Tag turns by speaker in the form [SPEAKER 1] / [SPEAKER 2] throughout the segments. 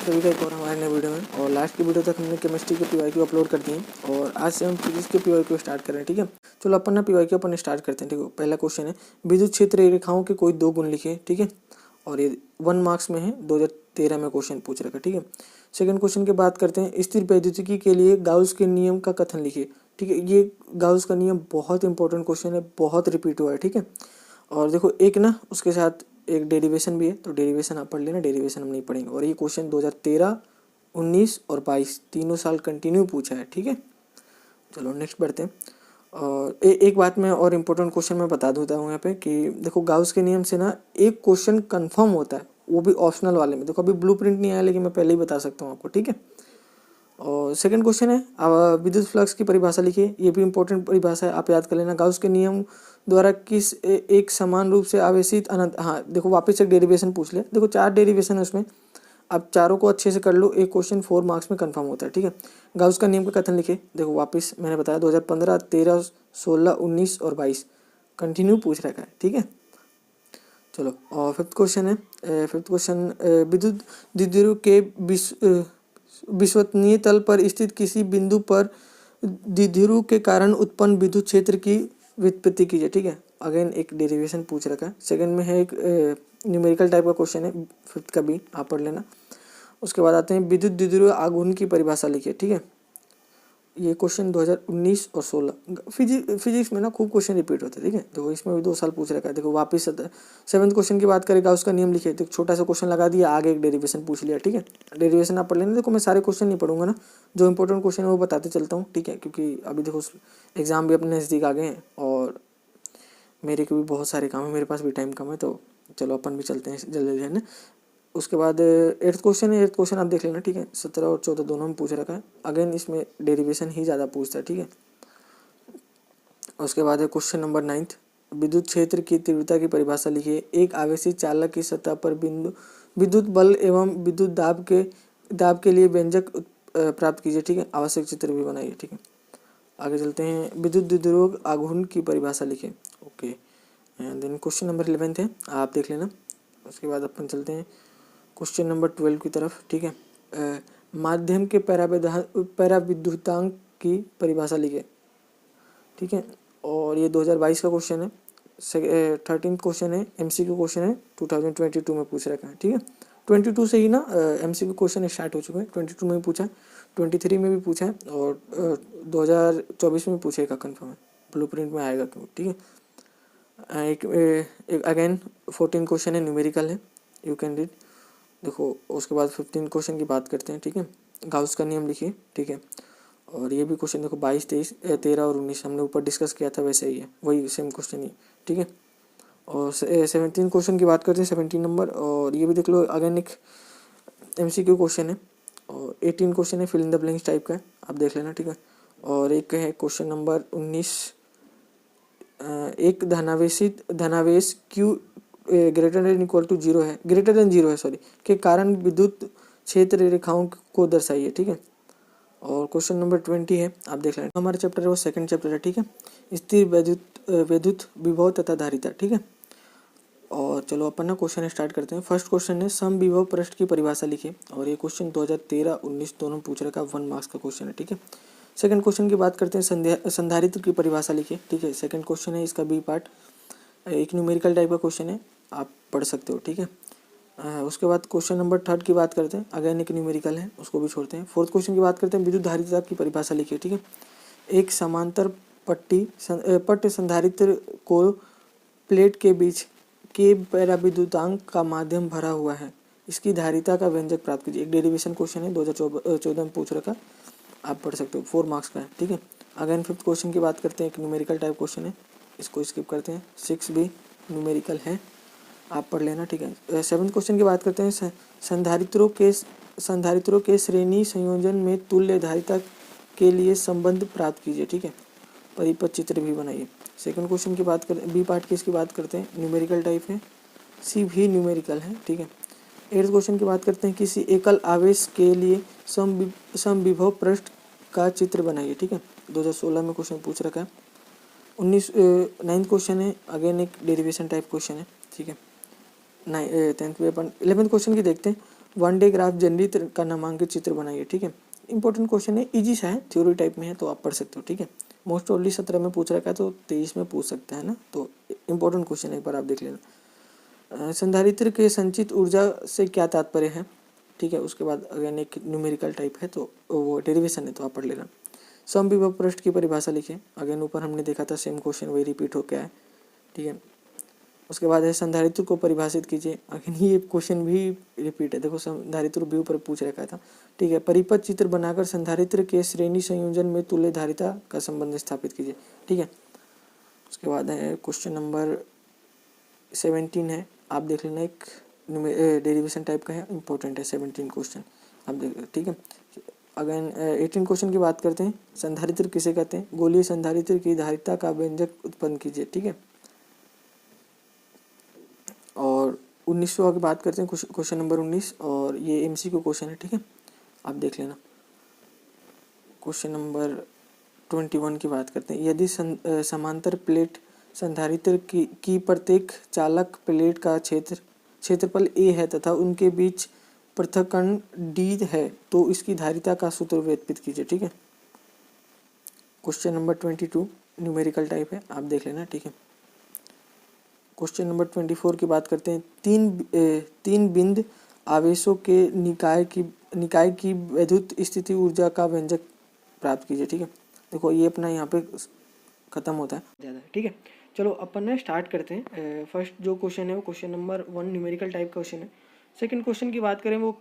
[SPEAKER 1] आप सभी का एक और हमारे नए वीडियो में। और लास्ट की वीडियो तक हमने केमिस्ट्री के पीवाईक्यू अपलोड कर दिए और आज से हम फिजिक्स के पीवाईक्यू स्टार्ट कर रहे हैं। ठीक है, चलो अपन ना पीवाईक्यू अपन स्टार्ट करते हैं। ठीक है, पहला क्वेश्चन है विद्युत क्षेत्र रेखाओं के कोई दो गुण लिखे। ठीक है, और ये 1 मार्क्स में है, 2013 में क्वेश्चन पूछ रखा। ठीक है, सेकंड क्वेश्चन की बात करते हैं स्थिर वैद्युतिकी के लिए गाउस के नियम का कथन लिखिए। ठीक है, ये गाउस का नियम बहुत इंपॉर्टेंट क्वेश्चन है, बहुत रिपीट हुआ है। ठीक है, और देखो एक ना उसके साथ एक डेरिवेशन भी है, तो डेरिवेशन आप पढ़ लेना, डेरिवेशन हम नहीं पढ़ेंगे। और ये क्वेश्चन 2013, 19 और 22 तीनों साल कंटिन्यू पूछा है। ठीक है, चलो नेक्स्ट बढ़ते हैं। और एक बात मैं और इम्पोर्टेंट क्वेश्चन मैं बता देता हूँ यहाँ पे कि देखो गाउस के नियम से ना एक क्वेश्चन कंफर्म होता है, वो भी ऑप्शनल वाले में। देखो अभी ब्लूप्रिंट नहीं आया, लेकिन मैं पहले ही बता सकता हूँ आपको। ठीक है, और सेकंड क्वेश्चन है विद्युत फ्लक्स की परिभाषा लिखिए। ये भी इंपॉर्टेंट परिभाषा है, आप याद कर लेना। गाउस के नियम द्वारा किस एक समान रूप से आवेशित अनंत, हाँ देखो वापस एक डेरिवेशन पूछ ले। देखो 4 डेरिवेशन है उसमें, आप चारों को अच्छे से कर लो, एक क्वेश्चन 4 मार्क्स में कंफर्म होता है। ठीक है, गाउस का नियम का कथन लिखे। देखो वापस मैंने बताया 2015, 13, 16, 19 और 22 कंटिन्यू पूछ रखा है। ठीक है, चलो और फिफ्थ क्वेश्चन है विद्युत द्विध्रुव के विश्वसनीय तल पर स्थित किसी बिंदु पर द्विध्रुव के कारण उत्पन्न विद्युत क्षेत्र की व्युत्पत्ति कीजिए। ठीक है, अगेन एक डेरिवेशन पूछ रखा है। सेकंड में है एक न्यूमेरिकल टाइप का क्वेश्चन है, फिफ्थ का भी आप पढ़ लेना। उसके बाद आते हैं विद्युत द्विध्रुव आघूर्ण की परिभाषा लिखिए। ठीक है, ये क्वेश्चन 2019 और 16 फिजिक्स में ना खूब क्वेश्चन रिपीट होते हैं। ठीक है, तो इसमें भी 2 साल पूछ रखा है। देखो वापस सेवन्थ क्वेश्चन की बात करेगा, उसका नियम लिखिए। तो छोटा सा क्वेश्चन लगा दिया, आगे एक डेरिवेशन पूछ लिया। ठीक है, डेरिवेशन आप पढ़ लेना। देखो मैं सारे क्वेश्चन नहीं पढ़ूंगा ना, जो इंपॉर्टेंट क्वेश्चन है वो बताते चलता हूँ। ठीक है, क्योंकि अभी देखो एग्जाम भी अपने नज़दीक आ गए हैं और मेरे को भी बहुत सारे काम है, मेरे पास भी टाइम कम है, तो चलो अपन भी चलते हैं जल्दी जल्दी, है ना। उसके बाद एट्थ क्वेश्चन है, एट्थ क्वेश्चन आप देख लेना। ठीक है, 17 और 14 दोनों में पूछ रखा है। अगेन इसमें डेरिवेशन ही ज़्यादा पूछता है। ठीक है, उसके बाद है क्वेश्चन नंबर 9th विद्युत क्षेत्र की तीव्रता की परिभाषा लिखिए। एक आवेशित चालक की सतह पर बिंदु विद्युत बल एवं विद्युत दाब के लिए व्यंजक प्राप्त कीजिए। ठीक है, आवश्यक चित्र भी बनाइए। ठीक है, आगे चलते हैं विद्युत द्विध्रुव आघूर्ण की परिभाषा लिखिए। Okay, and then question number 11 है, आप देख लेना। उसके बाद अपन चलते हैं क्वेश्चन नंबर 12 की तरफ। ठीक है, माध्यम के पराविद्युतांक की परिभाषा लिखिए। ठीक है, और ये 2022 का क्वेश्चन है। 13th क्वेश्चन है, MCQ क्वेश्चन है, 2022 में पूछ रखा है। ठीक है, 22 से ही ना MCQ क्वेश्चन स्टार्ट हो चुके हैं। 22 में भी पूछा है, 23 में भी पूछा है और 2024 में पूछेगा कंफर्म है, ब्लूप्रिंट में आएगा क्यों। ठीक है, एक अगेन 14 क्वेश्चन है, न्यूमेरिकल है, यू कैन रीड। देखो उसके बाद 15 क्वेश्चन की बात करते हैं। ठीक है, गाउस का नियम लिखिए। ठीक है, और ये भी क्वेश्चन देखो 22, 23, 13 और 19 हमने ऊपर डिस्कस किया था, वैसे ही है, वही सेम क्वेश्चन ही। ठीक है, और 17 क्वेश्चन की बात करते हैं, 17 नंबर, और ये भी देख लो अगेन एक MCQ क्वेश्चन है। और 18 क्वेश्चन है, fill in the blanks type का है, आप देख लेना। ठीक है, और एक है क्वेश्चन नंबर 19, एक धनावेश Q greater than equal to 0 है, ग्रेटर देन 0 है सॉरी, के कारण विद्युत क्षेत्र रेखाओं को दर्शाइए। ठीक है, और क्वेश्चन नंबर 20 है, आप देख लेना। हमारा चैप्टर है वो सेकंड चैप्टर है। ठीक है, स्थिर विद्युत विभव तथा धारिता। ठीक है, और चलो अपन ना क्वेश्चन स्टार्ट करते हैं। फर्स्ट क्वेश्चन है समविभव पृष्ठ की परिभाषा लिखिए। और ये क्वेश्चन 2013, 19 दोनों पूछ रखा है, 1 मार्क्स का क्वेश्चन है। ठीक है, सेकंड क्वेश्चन की बात करते हैं संधारित्र की परिभाषा लिखिए। ठीक है, सेकंड क्वेश्चन है, इसका बी पार्ट, एक न्यूमेरिकल टाइप का क्वेश्चन है, आप पढ़ सकते हो। ठीक है, उसके बाद क्वेश्चन नंबर 3 की बात करते हैं, अगेन एक न्यूमेरिकल है, उसको भी छोड़ते हैं। फोर्थ क्वेश्चन की बात करते हैं विद्युत धारिता की परिभाषा लिखिए। ठीक है, एक समांतर पट्ट संधारित्र को प्लेट के बीच के पराविद्युतांक का माध्यम भरा हुआ है, इसकी धारिता का व्यंजक प्राप्त कीजिए। एक डेरिवेशन क्वेश्चन है, 2014 में पूछ रखा, आप पढ़ सकते हो, 4 मार्क्स का है। ठीक है, अगेन फिफ्थ क्वेश्चन की बात करते हैं, एक न्यूमेरिकल टाइप क्वेश्चन है, इसको स्किप करते हैं। 6 भी न्यूमेरिकल है, आप पढ़ लेना। ठीक है, सेवन्थ क्वेश्चन की बात करते हैं संधारित्रों के श्रेणी संयोजन में तुल्य धारिता के लिए संबंध प्राप्त कीजिए। ठीक है, परिपथ चित्र भी बनाइए। सेकंड क्वेश्चन की बात करें, बी पार्ट की इसकी बात करते हैं, न्यूमेरिकल टाइप है, सी भी न्यूमेरिकल है। ठीक है, एट्थ क्वेश्चन की बात करते हैं, किसी एकल आवेश के लिए समविभव पृष्ठ का चित्र बनाइए। ठीक है, 2016 में क्वेश्चन पूछ रखा है। 9th क्वेश्चन है, अगेन एक डेरिवेशन टाइप क्वेश्चन है। ठीक है, 10th में अपन 11th क्वेश्चन की देखते हैं। वनडे ग्राफ जनरली का नामांकित चित्र बनाइए। ठीक है, इंपॉर्टेंट क्वेश्चन है, इजी सा है, थ्योरी टाइप में है तो आप पढ़ सकते हो। ठीक है, मोस्ट ओनली 17 में पूछ रखा है तो 23 में पूछ सकता है ना, तो इंपॉर्टेंट क्वेश्चन एक बार आप देख लेना। संधारित्र के संचित ऊर्जा से क्या तात्पर्य है। ठीक है, उसके बाद अगेन एक न्यूमेरिकल टाइप है तो वो डेरिवेशन है तो आप पढ़ लेना। समविभव पृष्ठ की परिभाषा लिखें। अगेन ऊपर हमने देखा था, सेम क्वेश्चन वही रिपीट हो गया है। ठीक है, उसके बाद है संधारित्र को परिभाषित कीजिए। अगेन ये क्वेश्चन भी रिपीट है, देखो संधारित्र भी ऊपर पूछ रखा था। ठीक है, परिपथ चित्र बनाकर संधारित्र के श्रेणी संयोजन में तुल्य धारिता का संबंध स्थापित कीजिए। ठीक है, उसके बाद है क्वेश्चन नंबर 17 है, आप देख लेना, एक डेरिवेशन टाइप का है, इंपॉर्टेंट है 17 क्वेश्चन आप देख। ठीक है, अगेन 18 क्वेश्चन की बात करते हैं। संधारित्र किसे कहते हैं। गोलीय संधारित्र की धारिता का व्यंजक उत्पन्न कीजिए। ठीक है, और 1900 की बात करते हैं, क्वेश्चन नंबर 19, और ये एमसीक्यू क्वेश्चन है। ठीक है, आप देख लेना। क्वेश्चन नंबर 21 की बात करते हैं। यदि समांतर प्लेट संधारित्र की प्रत्येक चालक प्लेट का क्षेत्रफल a है तथा उनके बीच पृथक्करण d है तो इसकी धारिता का सूत्र व्युत्पन्न कीजिए। ठीक है, क्वेश्चन नंबर 22 न्यूमेरिकल टाइप है, आप देख लेना। ठीक है, क्वेश्चन नंबर 24 की बात करते हैं। तीन बिंद आवेशों के निकाय की वैद्युत स्थिति ऊर्जा का व्यंजक प्राप्त कीजिए। ठीक है, देखो ये अपना यहाँ पे खत्म होता है ज़्यादा। ठीक है, चलो अपन ना स्टार्ट करते हैं। फर्स्ट जो क्वेश्चन है वो question number 1 numerical type question है। सेकंड क्वेश्चन की बात करें, वो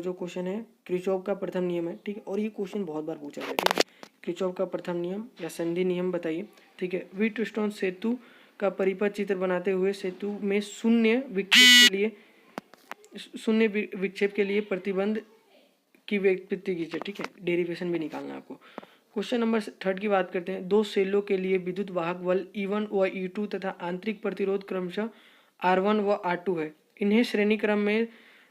[SPEAKER 1] जो क्वेश्चन है किरचॉफ का प्रथम नियम है। ठीक है, और ये क्वेश्चन बहुत बार पूछा गया है। ठीक है, किरचॉफ का प्रथम नियम या संधि नियम बताइए। ठीक है, व्हीटस्टोन सेतु का परिपथ चित्र बनाते हुए सेतु में शून्य विक्षेप के लिए प्रतिबंध की व्युत्पत्ति कीजिए। ठीक है, डेरिवेशन भी निकालना है आपको। क्वेश्चन नंबर 3 की बात करते हैं। दो सेलों के लिए विद्युत वाहक बल E1 व E2 तथा आंतरिक प्रतिरोध क्रमशः R1 व R2 है। इन्हें श्रेणी क्रम में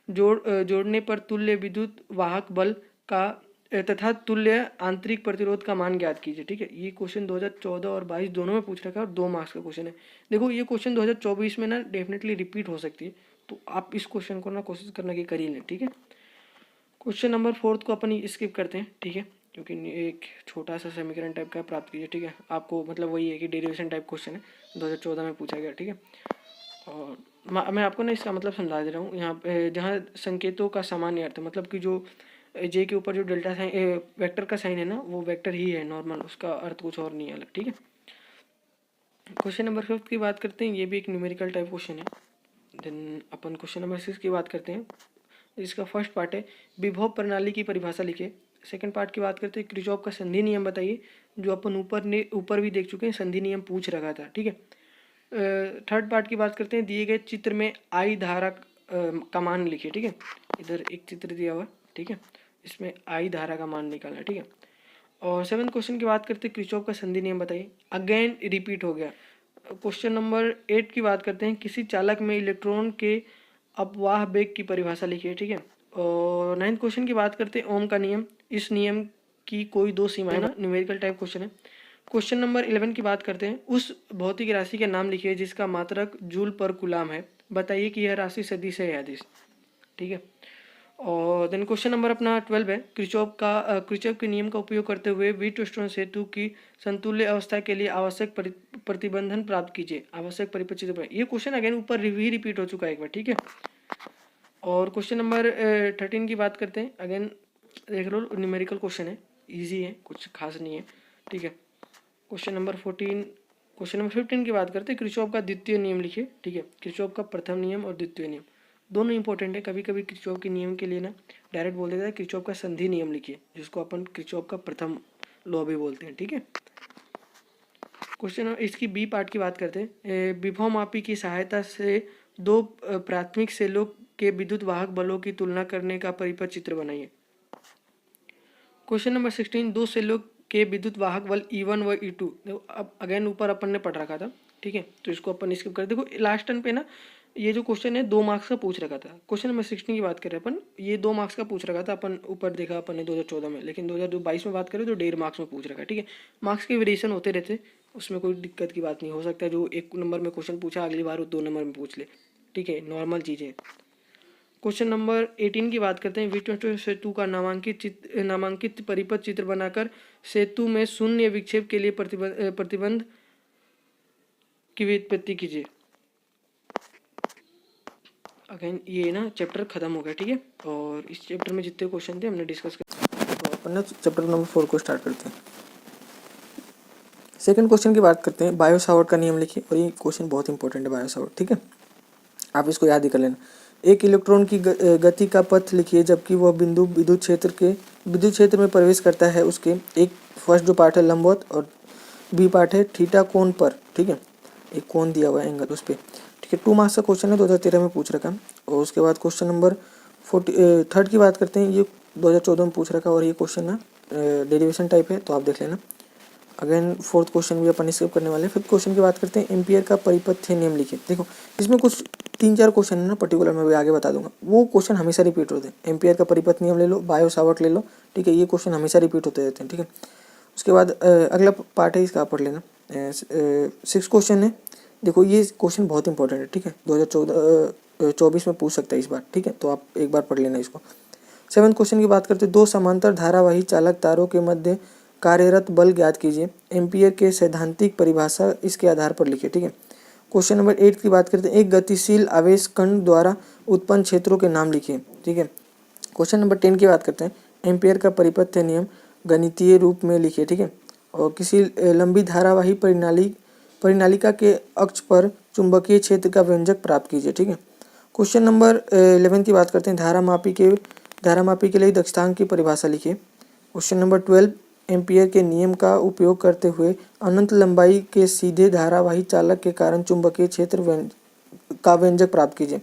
[SPEAKER 1] जोड़ने पर तुल्य विद्युत वाहक बल का तथा तुल्य आंतरिक प्रतिरोध का मान ज्ञात कीजिए। ठीक है, ये क्वेश्चन 2014 और 22 दोनों में पूछ रखा है और 2 मार्क्स का क्वेश्चन है। देखो ये क्वेश्चन 2024 में ना डेफिनेटली रिपीट हो सकती है, तो आप इस क्वेश्चन को ना कोशिश करना कि कर ही लें। ठीक है, क्वेश्चन नंबर 4 को अपन स्किप करते हैं। ठीक है, क्योंकि एक छोटा सा समीकरण टाइप का प्राप्त कीजिए। ठीक है, आपको मतलब वही है कि डेरिवेशन टाइप क्वेश्चन है, 2014 में पूछा गया। ठीक है, और मैं आपको ना इसका मतलब समझा दे रहा हूँ। यहाँ पे जहाँ संकेतों का सामान्य अर्थ, मतलब कि जो जे के ऊपर जो डेल्टा साइन वेक्टर का साइन है ना, वो वेक्टर ही है नॉर्मल, उसका अर्थ कुछ और नहीं है अलग। ठीक है, क्वेश्चन नंबर 5 की बात करते हैं। ये भी एक न्यूमेरिकल टाइप क्वेश्चन है। देन अपन क्वेश्चन नंबर 6 की बात करते हैं। इसका फर्स्ट पार्ट है विभव प्रणाली की परिभाषा लिखे। सेकंड पार्ट की बात करते हैं, किरचॉफ का संधि नियम बताइए, जो अपन ऊपर भी देख चुके हैं, संधि नियम पूछ रखा था। ठीक है, थर्ड पार्ट की बात करते हैं, दिए गए चित्र में आई धारा का मान लिखिए। ठीक है, इधर एक चित्र दिया हुआ। ठीक है, इसमें आई धारा का मान निकालना है। ठीक है, और 7th क्वेश्चन की बात करते हैं, किरचॉफ का संधि नियम बताइए। अगेन रिपीट हो गया। क्वेश्चन नंबर 8 की बात करते हैं, किसी चालक में इलेक्ट्रॉन के अपवाह वेग की परिभाषा लिखिए। ठीक है, और 9th क्वेश्चन की बात करते हैं, ओम का नियम। इस नियम की कोई दो सीमाएं ना, न्यूमेरिकल टाइप क्वेश्चन है। क्वेश्चन नंबर 11 की बात करते हैं, उस भौतिक राशि के नाम लिखिए जिसका मात्रक जूल पर कूलाम है, बताइए कि यह राशि सदिश है या अदिश। ठीक है, और देन क्वेश्चन नंबर अपना 12 है, किरचॉफ के नियम का उपयोग करते हुए व्हीटस्टोन सेतु की संतुल्य अवस्था के लिए आवश्यक प्रतिबंधन प्राप्त कीजिए। आवश्यक परिपथ। ये क्वेश्चन अगेन ऊपर भी रिपीट हो चुका है एक बार। ठीक है, और क्वेश्चन नंबर 13 की बात करते हैं। अगेन देख लो, न्यूमेरिकल क्वेश्चन है, इजी है, कुछ खास नहीं है। ठीक है, क्वेश्चन नंबर 15 की बात करते हैं, किरचॉफ का द्वितीय नियम लिखिए। ठीक है, किरचॉफ का प्रथम नियम और द्वितीय नियम दोनों इंपॉर्टेंट है। कभी कभी किरचॉफ के नियम के लिए ना डायरेक्ट बोल देता है किरचॉफ का संधि नियम लिखिए, जिसको अपन किरचॉफ का प्रथम लॉ भी बोलते हैं। ठीक है, क्वेश्चन इसकी बी पार्ट की बात करते हैं, विभव मापी की सहायता से दो प्राथमिक सेलों के विद्युत वाहक बलों की तुलना करने का परिपथ चित्र बनाइए। क्वेश्चन नंबर 16, दो सेलों के विद्युत वाहक बल E1 व E2। देखो अब अगेन ऊपर अपन ने पढ़ रखा था। ठीक है, तो इसको अपन स्किप कर, देखो लास्ट टर्न पे ना ये जो क्वेश्चन है 2 मार्क्स का पूछ रखा था। क्वेश्चन नंबर 16 की बात करें अपन, ये 2 मार्क्स का पूछ रखा था, अपन ऊपर देखा अपन ने 2014 में, लेकिन 2022 में बात करें तो 1.5 मार्क्स में पूछ रखा है। ठीक है, मार्क्स के वेरिएशन होते रहते, उसमें कोई दिक्कत की बात नहीं। हो सकता है जो 1 नंबर में क्वेश्चन पूछा अगली बार वो 2 नंबर में पूछ ले। ठीक है, नॉर्मल चीज़ है। क्वेश्चन नंबर 18 की बात करते हैं। विट्रो सेतु का नामांकित परिपथ चित्र बनाकर सेतु में शून्य विक्षेप के लिए प्रतिबंध की व्युत्पत्ति कीजिए। अगेन ये ना चैप्टर खत्म हो गया, ठीक है। और इस चैप्टर में जितने क्वेश्चन थे हमने डिस्कस कर, तो अपन ना चैप्टर नंबर 4 को स्टार्ट करते हैं। सेकंड क्वेश्चन की बात करते हैं। बायो सावर्ट का नियम लिखिए, और ये क्वेश्चन बहुत इंपॉर्टेंट है बायो सावर्ट, ठीक है, आप इसको याद ही कर लेना। एक इलेक्ट्रॉन की गति का पथ लिखिए जबकि वह बिंदु विद्युत क्षेत्र में प्रवेश करता है। उसके एक फर्स्ट जो पार्ट है लंबवत और बी पार्ट है थीटा कोण पर, ठीक है, एक कोण दिया हुआ है एंगल उस पर, ठीक है। 2 मार्क्स का क्वेश्चन है, 2013 में पूछ रखा। और उसके बाद क्वेश्चन नंबर 43 की बात करते हैं। ये 2014 में पूछ रखा और ये क्वेश्चन ना डेरिवेशन टाइप है, तो आप देख लेना। अगेन फोर्थ क्वेश्चन भी अपन स्किप करने वाले हैं। फिफ्थ क्वेश्चन की बात करते हैं। एम्पियर का परिपथ नियम लिखिए। देखो इसमें कुछ 3-4 क्वेश्चन है ना पर्टिकुलर, मैं भी आगे बता दूंगा। वो क्वेश्चन हमेशा रिपीट होते हैं। एम्पियर का परिपथ नियम ले लो, बायो सावर्ट ले लो, ठीक है, ये क्वेश्चन हमेशा रिपीट होते रहते हैं, ठीक है। उसके बाद अगला पार्ट है, इसका पढ़ लेना। 6 क्वेश्चन है। देखो ये क्वेश्चन बहुत इंपॉर्टेंट है, ठीक है, 2024 में पूछ सकता है इस बार, ठीक है, तो आप एक बार पढ़ लेना इसको। 7th क्वेश्चन की बात करते हैं। 2 समांतर धारावाही चालक तारों के मध्य कार्यरत बल ज्ञात कीजिए। एम्पियर के सैद्धांतिक परिभाषा इसके आधार पर लिखिए, ठीक है। क्वेश्चन नंबर 8 की बात करते हैं। एक गतिशील आवेश कण द्वारा उत्पन्न क्षेत्रों के नाम लिखिए, ठीक है। क्वेश्चन नंबर 10 की बात करते हैं। एम्पियर का परिपथ नियम गणितीय रूप में लिखिए, ठीक है। और किसी लंबी धारावाही परिनालिका के अक्ष पर चुंबकीय क्षेत्र का व्यंजक प्राप्त कीजिए, ठीक है। क्वेश्चन नंबर 11 की बात करते हैं। धारामापी के लिए दक्षतांक की परिभाषा लिखिए। क्वेश्चन नंबर 12 एम्पियर के नियम का उपयोग करते हुए अनंत लंबाई के सीधे धारावाही चालक के कारण चुंबकीय क्षेत्र का व्यंजक प्राप्त कीजिए।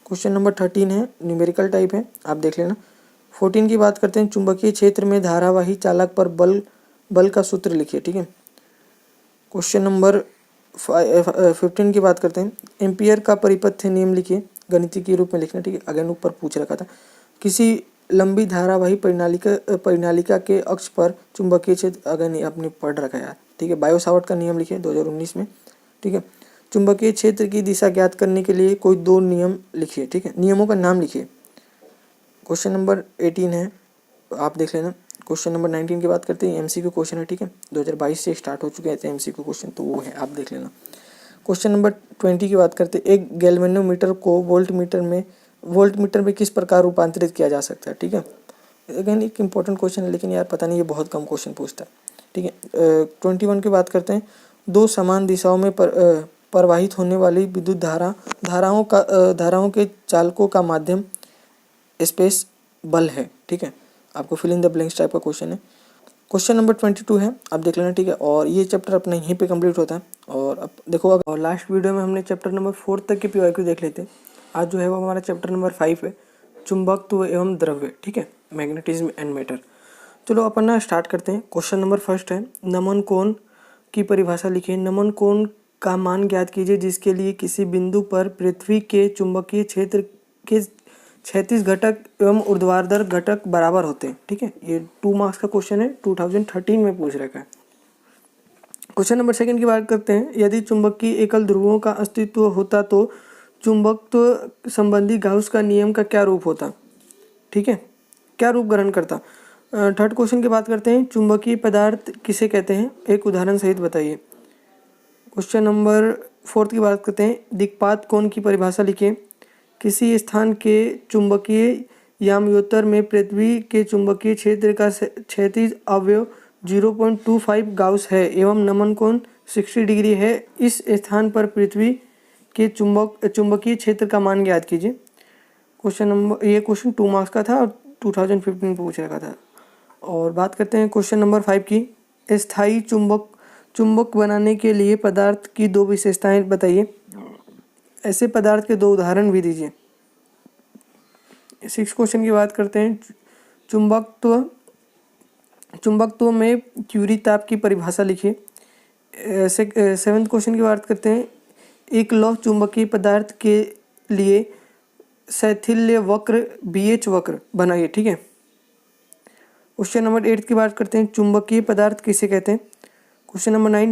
[SPEAKER 1] क्वेश्चन नंबर 13 है, न्यूमेरिकल टाइप है, आप देख लेना। 14 की बात करते हैं। चुंबकीय क्षेत्र में धारावाही चालक पर बल का सूत्र लिखिए, ठीक है। क्वेश्चन नंबर 15 की बात करते हैं। एम्पियर का परिपथ नियम लिखिए, गणितीय के रूप में लिखना, ठीक है। अगेन ऊपर पूछ रखा था। किसी लंबी धारावाही परिनालिका के अक्ष पर चुंबकीय क्षेत्र, अगेन आपने पढ़ रखा है यार, ठीक है। बायो सावर्ट का नियम लिखिए 2019 में, ठीक है। चुंबकीय क्षेत्र की दिशा ज्ञात करने के लिए कोई 2 नियम लिखिए, ठीक है, नियमों का नाम लिखिए। क्वेश्चन नंबर 18 है, आप देख लेना। क्वेश्चन नंबर 19 की बात करते हैं। एमसीक्यू क्वेश्चन है, ठीक है, 2022 से स्टार्ट हो चुके हैं एमसीक्यू क्वेश्चन, तो वो है, आप देख लेना। क्वेश्चन नंबर 20 की बात करते हैं। एक गैल्वेनोमीटर को वोल्टमीटर में किस प्रकार रूपांतरित किया जा सकता है, ठीक है। अगेन एक इंपॉर्टेंट क्वेश्चन है, लेकिन यार पता नहीं ये बहुत कम क्वेश्चन पूछता है, ठीक है। 21 की बात करते हैं। 2 समान दिशाओं में प्रवाहित होने वाली विद्युत धाराओं के चालकों का माध्यम स्पेस बल है, ठीक है। आपको fill in the blanks type का क्वेश्चन है। क्वेश्चन नंबर 22 है, आप देख लेना, ठीक है। और ये चैप्टर अपना यहीं पे कंप्लीट होता है। और अब देखो, और लास्ट वीडियो में हमने चैप्टर नंबर 4 तक के पीवाईक्यू देख लेते हैं। आज जो है वो हमारा चैप्टर नंबर 5 है, चुंबकत्व एवं द्रव्य, ठीक है, मैग्नेटिज्म एंड मैटर। चलो अपन ना स्टार्ट करते हैं। क्वेश्चन नंबर 1 है, नमन कोण की परिभाषा लिखिए। नमन कोण का मान ज्ञात कीजिए जिसके लिए किसी बिंदु पर पृथ्वी के चुंबकीय क्षेत्र के क्षैतिज घटक एवं ऊर्ध्वाधर घटक बराबर होते हैं, ठीक है। ये 2 मार्क्स का क्वेश्चन है, 2013 में पूछ रखा है। क्वेश्चन नंबर 2 की बात करते हैं। यदि चुंबकीय एकल ध्रुवों का अस्तित्व होता तो चुंबकत्व संबंधी गाउस का नियम का क्या रूप होता, ठीक है, क्या रूप ग्रहण करता। 3rd क्वेश्चन की बात करते हैं। चुंबकीय पदार्थ किसे कहते हैं, एक उदाहरण सहित बताइए। क्वेश्चन नंबर 4 की बात करते हैं। दिक्पात कोण की परिभाषा लिखिए। किसी स्थान के चुंबकीय याम्योत्तर में पृथ्वी के चुंबकीय क्षेत्र का क्षैतिज अवयव 0.25 गाउस है एवं नमन कोण 60 डिग्री है। इस स्थान पर पृथ्वी के चुंबकीय क्षेत्र का मान ज्ञात कीजिए। ये क्वेश्चन 2 मार्क्स का था और 2015 में पूछ रखा था। और बात करते हैं क्वेश्चन नंबर 5 की। स्थायी चुंबक बनाने के लिए पदार्थ की 2 विशेषताएं बताइए। ऐसे पदार्थ के 2 उदाहरण भी दीजिए। 6 क्वेश्चन की बात करते हैं। चुंबकत्व में क्यूरी ताप की परिभाषा लिखिए। 7th क्वेश्चन की बात करते हैं। एक लौह चुंबकीय पदार्थ के लिए शैथिल्य वक्र BH वक्र बनाइए, ठीक है। क्वेश्चन नंबर 8 की बात करते हैं। चुंबकीय पदार्थ किसे कहते हैं। क्वेश्चन नंबर 9,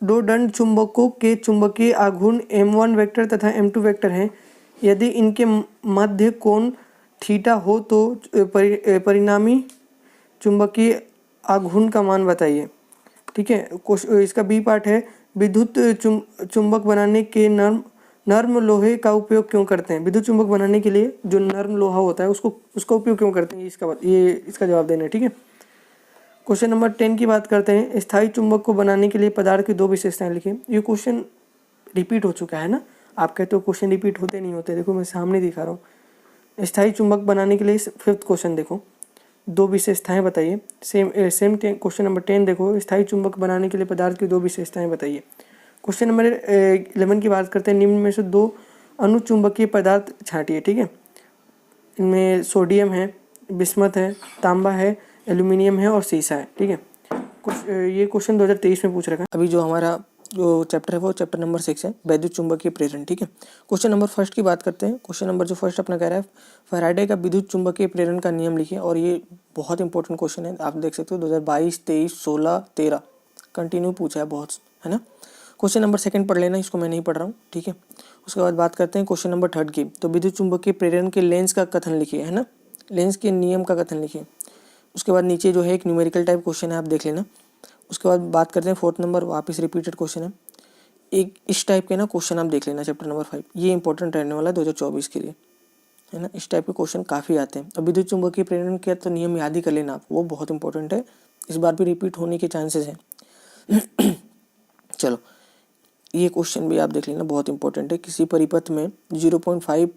[SPEAKER 1] 2 दो दंड चुंबकों के चुंबकीय आघूर्ण m1 वेक्टर तथा m2 वेक्टर हैं। यदि इनके मध्य कोण थीटा हो तो परिणामी चुंबकीय आघूर्ण का मान बताइए। ठीक है, इसका बी पार्ट है, विद्युत चुंबक बनाने के नर्म लोहे का उपयोग क्यों करते हैं। विद्युत चुंबक बनाने के लिए जो नर्म लोहा होता है उसका उपयोग क्यों करते हैं, इसका जवाब देना है। ठीक है, क्वेश्चन नंबर 10 की बात करते हैं। स्थायी चुंबक को बनाने के लिए पदार्थ की दो विशेषताएं लिखिए। ये क्वेश्चन रिपीट हो चुका है ना, आप कहते हो क्वेश्चन रिपीट होते नहीं होते, देखो मैं सामने दिखा रहा हूँ। स्थायी चुंबक बनाने के लिए 5th क्वेश्चन देखो, दो विशेषताएं बताइए। सेम क्वेश्चन नंबर 10 देखो, स्थायी चुंबक बनाने के लिए पदार्थ की दो विशेषताएं बताइए। क्वेश्चन नंबर 11 की बात करते हैं। निम्न में से दो अनुचुंबकीय पदार्थ छांटिए। ठीक है, इनमें सोडियम है, बिस्मथ है, तांबा है, एल्यूमिनियम है और सीसा है। ठीक है, ये क्वेश्चन 2023 में पूछ रखा है। अभी जो हमारा जो चैप्टर है वो चैप्टर नंबर 6 है, वैद्युत चुंबकीय प्रेरण। ठीक है, क्वेश्चन नंबर 1 की बात करते हैं। क्वेश्चन नंबर जो फर्स्ट अपना कह रहा है, फैराडे का विद्युत चुंबकीय प्रेरण का नियम लिखिए। और ये बहुत इंपॉर्टेंट क्वेश्चन है, आप देख सकते हो 2022, 23, 16, 13 कंटिन्यू पूछा है बहुत, है ना। क्वेश्चन नंबर 2 पढ़ लेना, इसको मैं नहीं पढ़ रहा हूँ। ठीक है, उसके बाद बात करते हैं क्वेश्चन नंबर 3 की। तो विद्युत चुंबकीय प्रेरण के लेंस का कथन लिखिए, है ना, लेंस के नियम का कथन लिखिए। उसके बाद नीचे जो है एक न्यूमेरिकल टाइप क्वेश्चन है, आप देख लेना। उसके बाद बात करते हैं 4th नंबर, वापस रिपीटेड क्वेश्चन है। एक इस टाइप के ना क्वेश्चन आप देख लेना चैप्टर नंबर 5, ये इंपॉर्टेंट रहने वाला है 2024 के लिए, है ना। इस टाइप के क्वेश्चन काफ़ी आते हैं। अब विद्युत चुंबकीय प्रेरण के तो नियम याद ही कर लेना आप, वो बहुत इंपॉर्टेंट है, इस बार भी रिपीट होने के चांसेस हैं। चलो, ये क्वेश्चन भी आप देख लेना, बहुत इंपॉर्टेंट है। किसी परिपथ में 0.5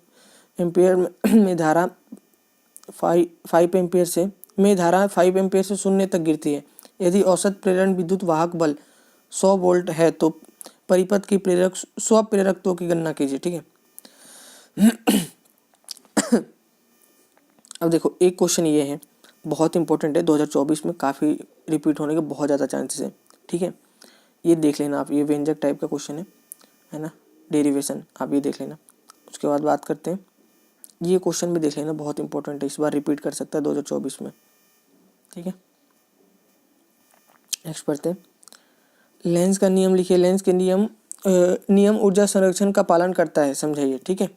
[SPEAKER 1] एम्पियर में धारा 5 एम्पियर से 0 तक गिरती है। यदि औसत प्रेरण विद्युत वाहक बल 100 वोल्ट है तो परिपथ की स्वप्रेरकत्व की गणना कीजिए। ठीक है, अब देखो एक क्वेश्चन ये है, बहुत इंपॉर्टेंट है, 2024 में काफ़ी रिपीट होने के बहुत ज़्यादा चांसेस हैं। ठीक है, ये देख लेना आप, ये व्यंजक टाइप का क्वेश्चन है ना, डेरिवेशन आप ये देख लेना। उसके बाद बात करते हैं, ये क्वेश्चन भी देख लेना, बहुत इंपॉर्टेंट है, इस बार रिपीट कर सकता है 2024 में। ठीक है, नेक्स्ट पढ़ते हैं। लेंस का नियम लिखिए। लेंस के नियम ऊर्जा संरक्षण का पालन करता है, समझाइए। ठीक है,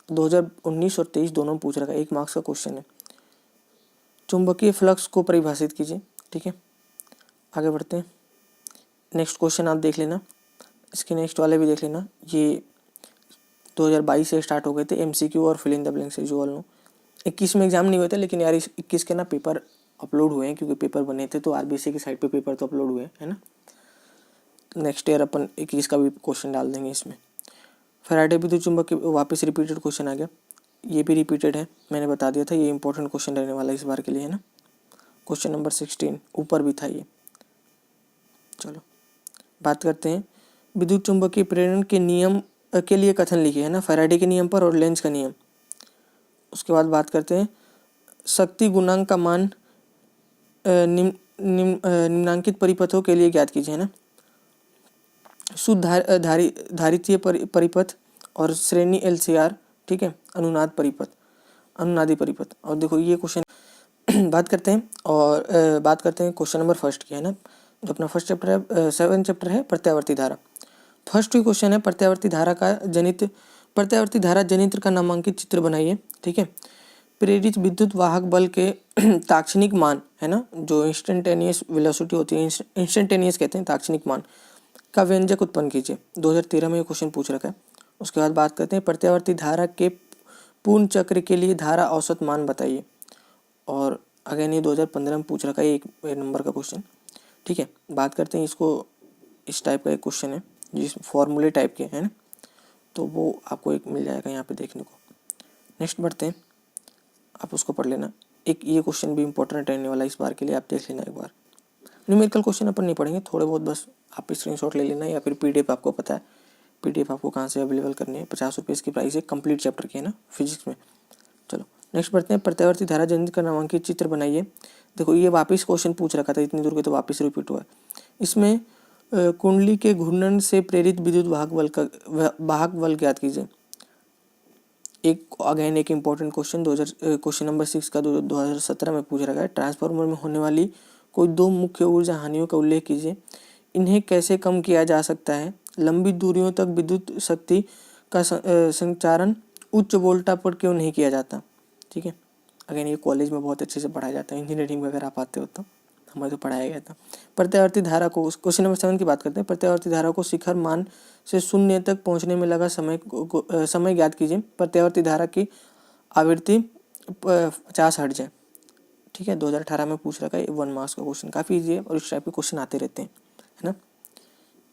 [SPEAKER 1] 2019 और 23 दोनों पूछ रखा है, 1 मार्क्स का क्वेश्चन है। चुंबकीय फ्लक्स को परिभाषित कीजिए। ठीक है, आगे बढ़ते हैं। नेक्स्ट क्वेश्चन आप देख लेना, इसके नेक्स्ट वाले भी देख लेना। ये 2022 से स्टार्ट हो गए थे, MCQ और फिल इन द ब्लैंक्स जो वालों 21 में एग्जाम नहीं हुए थे, लेकिन यार 21 के ना पेपर अपलोड हुए हैं, क्योंकि पेपर बने थे तो RBC की साइट पे पेपर तो अपलोड हुए है ना। नेक्स्ट ईयर अपन 21 का भी क्वेश्चन डाल देंगे इसमें। फैराडे विद्युत चुंबक के वापस रिपीटेड क्वेश्चन आ गया, ये भी रिपीटेड है, मैंने बता दिया था, ये इंपॉर्टेंट क्वेश्चन रहने वाला है इस बार के लिए, है ना। क्वेश्चन नंबर 16 ऊपर भी था ये। चलो बात करते हैं विद्युत चुंबकीय प्रेरण के नियम के लिए कथन लिखिए, है ना, फैराडे के नियम पर और लेंज का नियम। उसके बाद बात करते हैं शक्ति गुणांक का मान निम्नांकित परिपथों के लिए ज्ञात कीजिए, है ना। शुद्ध धारितीय परिपथ और श्रेणी LCR। ठीक है, अनुनादी परिपथ। और देखो ये क्वेश्चन बात करते हैं, और बात करते हैं क्वेश्चन नंबर 1 की, है ना, जो अपना फर्स्ट चैप्टर है, 7 चैप्टर है, प्रत्यावर्ती धारा। फर्स्ट क्वेश्चन है, प्रत्यावर्ती धारा जनित्र का नामांकित चित्र बनाइए। ठीक है, प्रेरित विद्युत वाहक बल के ताक्षणिक मान, है ना, जो इंस्टेंटेनियस वेलोसिटी होती है, इंस्टेंटेनियस कहते हैं, ताक्षणिक मान का व्यंजक उत्पन्न कीजिए। 2013 में ये क्वेश्चन पूछ रखा है। उसके बाद बात करते हैं प्रत्यावर्ती धारा के पूर्ण चक्र के लिए धारा औसत मान बताइए। और अगेन ये 2015 में पूछ रखा है, 1 नंबर का क्वेश्चन। ठीक है, बात करते हैं इसको, इस टाइप का एक क्वेश्चन है जिस फॉर्मूले टाइप के, है ना, तो वो आपको एक मिल जाएगा यहाँ पे देखने को। नेक्स्ट बढ़ते हैं, आप उसको पढ़ लेना। एक ये क्वेश्चन भी इंपॉर्टेंट रहने वाला है इस बार के लिए, आप देख लेना एक बार। न्यूमेरिकल क्वेश्चन अपन नहीं पढ़ेंगे, थोड़े बहुत बस आप स्क्रीनशॉट ले लेना, या फिर PDF आपको पता है, PDF आपको कहाँ से अवेलेबल करनी है, 50 रुपये इसकी प्राइस है, कंप्लीट चैप्टर की, है ना, फिजिक्स में। चलो नेक्स्ट बढ़ते हैं, प्रत्यावर्ती धारा जनित्र का नामांकित चित्र बनाइए। देखो ये वापस क्वेश्चन पूछ रखा था इतनी दूर के, तो वापस रिपीट हुआ है। इसमें कुंडली के घूर्णन से प्रेरित विद्युत वाहक बल ज्ञात कीजिए। एक अगेन एक इम्पॉर्टेंट क्वेश्चन क्वेश्चन नंबर 6 का 2017 में पूछ रखा है। ट्रांसफार्मर में होने वाली कोई दो मुख्य ऊर्जा हानियों का उल्लेख कीजिए। इन्हें कैसे कम किया जा सकता है। लंबी दूरियों तक विद्युत शक्ति का संचारण उच्च वोल्टा पर क्यों नहीं किया जाता। ठीक है, अगेन ये कॉलेज में बहुत अच्छे से पढ़ाया जाता है, इंजीनियरिंग वगैरह आप आते हो तो हमें तो पढ़ाया गया था। प्रत्यावर्ती धारा को, क्वेश्चन नंबर 7 की बात करते हैं। प्रत्यावर्ती धारा को शिखर मान से शून्य तक पहुंचने में लगा समय ज्ञात कीजिए। प्रत्यावर्ती धारा की आवृत्ति 50 हर्ट्ज है। ठीक है, 2018 में पूछ रखा है, 1 मार्क्स का क्वेश्चन, काफ़ी ईजी है और इस टाइप के क्वेश्चन आते रहते हैं, है ना।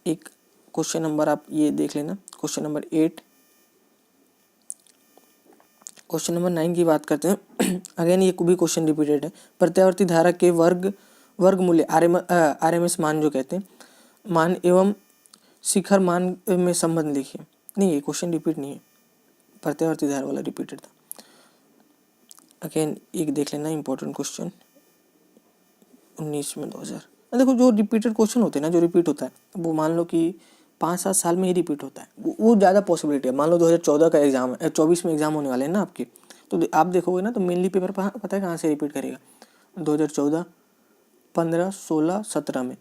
[SPEAKER 1] एक क्वेश्चन नंबर आप ये देख लेना, क्वेश्चन नंबर 8। क्वेश्चन नंबर 9 की बात करते हैं। अगेन ये भी क्वेश्चन रिपीटेड है। प्रत्यावर्ती धारा के वर्ग मूल्य RMS मान जो कहते हैं, मान एवं शिखर मान में संबंध लिखिए। नहीं, ये क्वेश्चन रिपीट नहीं है, प्रत्यावर्ती धारा वाला रिपीटेड था। अगेन एक देख लेना इंपॉर्टेंट क्वेश्चन 19 में 2000। देखो जो रिपीटेड क्वेश्चन होते हैं ना, जो रिपीट होता है वो मान लो कि 5-7 साल में ही रिपीट होता है, वो ज़्यादा पॉसिबिलिटी है। मान लो 2014 का एग्जाम है, 24 में एग्जाम होने वाले हैं ना आपके, तो आप देखोगे ना तो मेनली पेपर पता है कहाँ से रिपीट करेगा, 2014, 15, 16, 17 में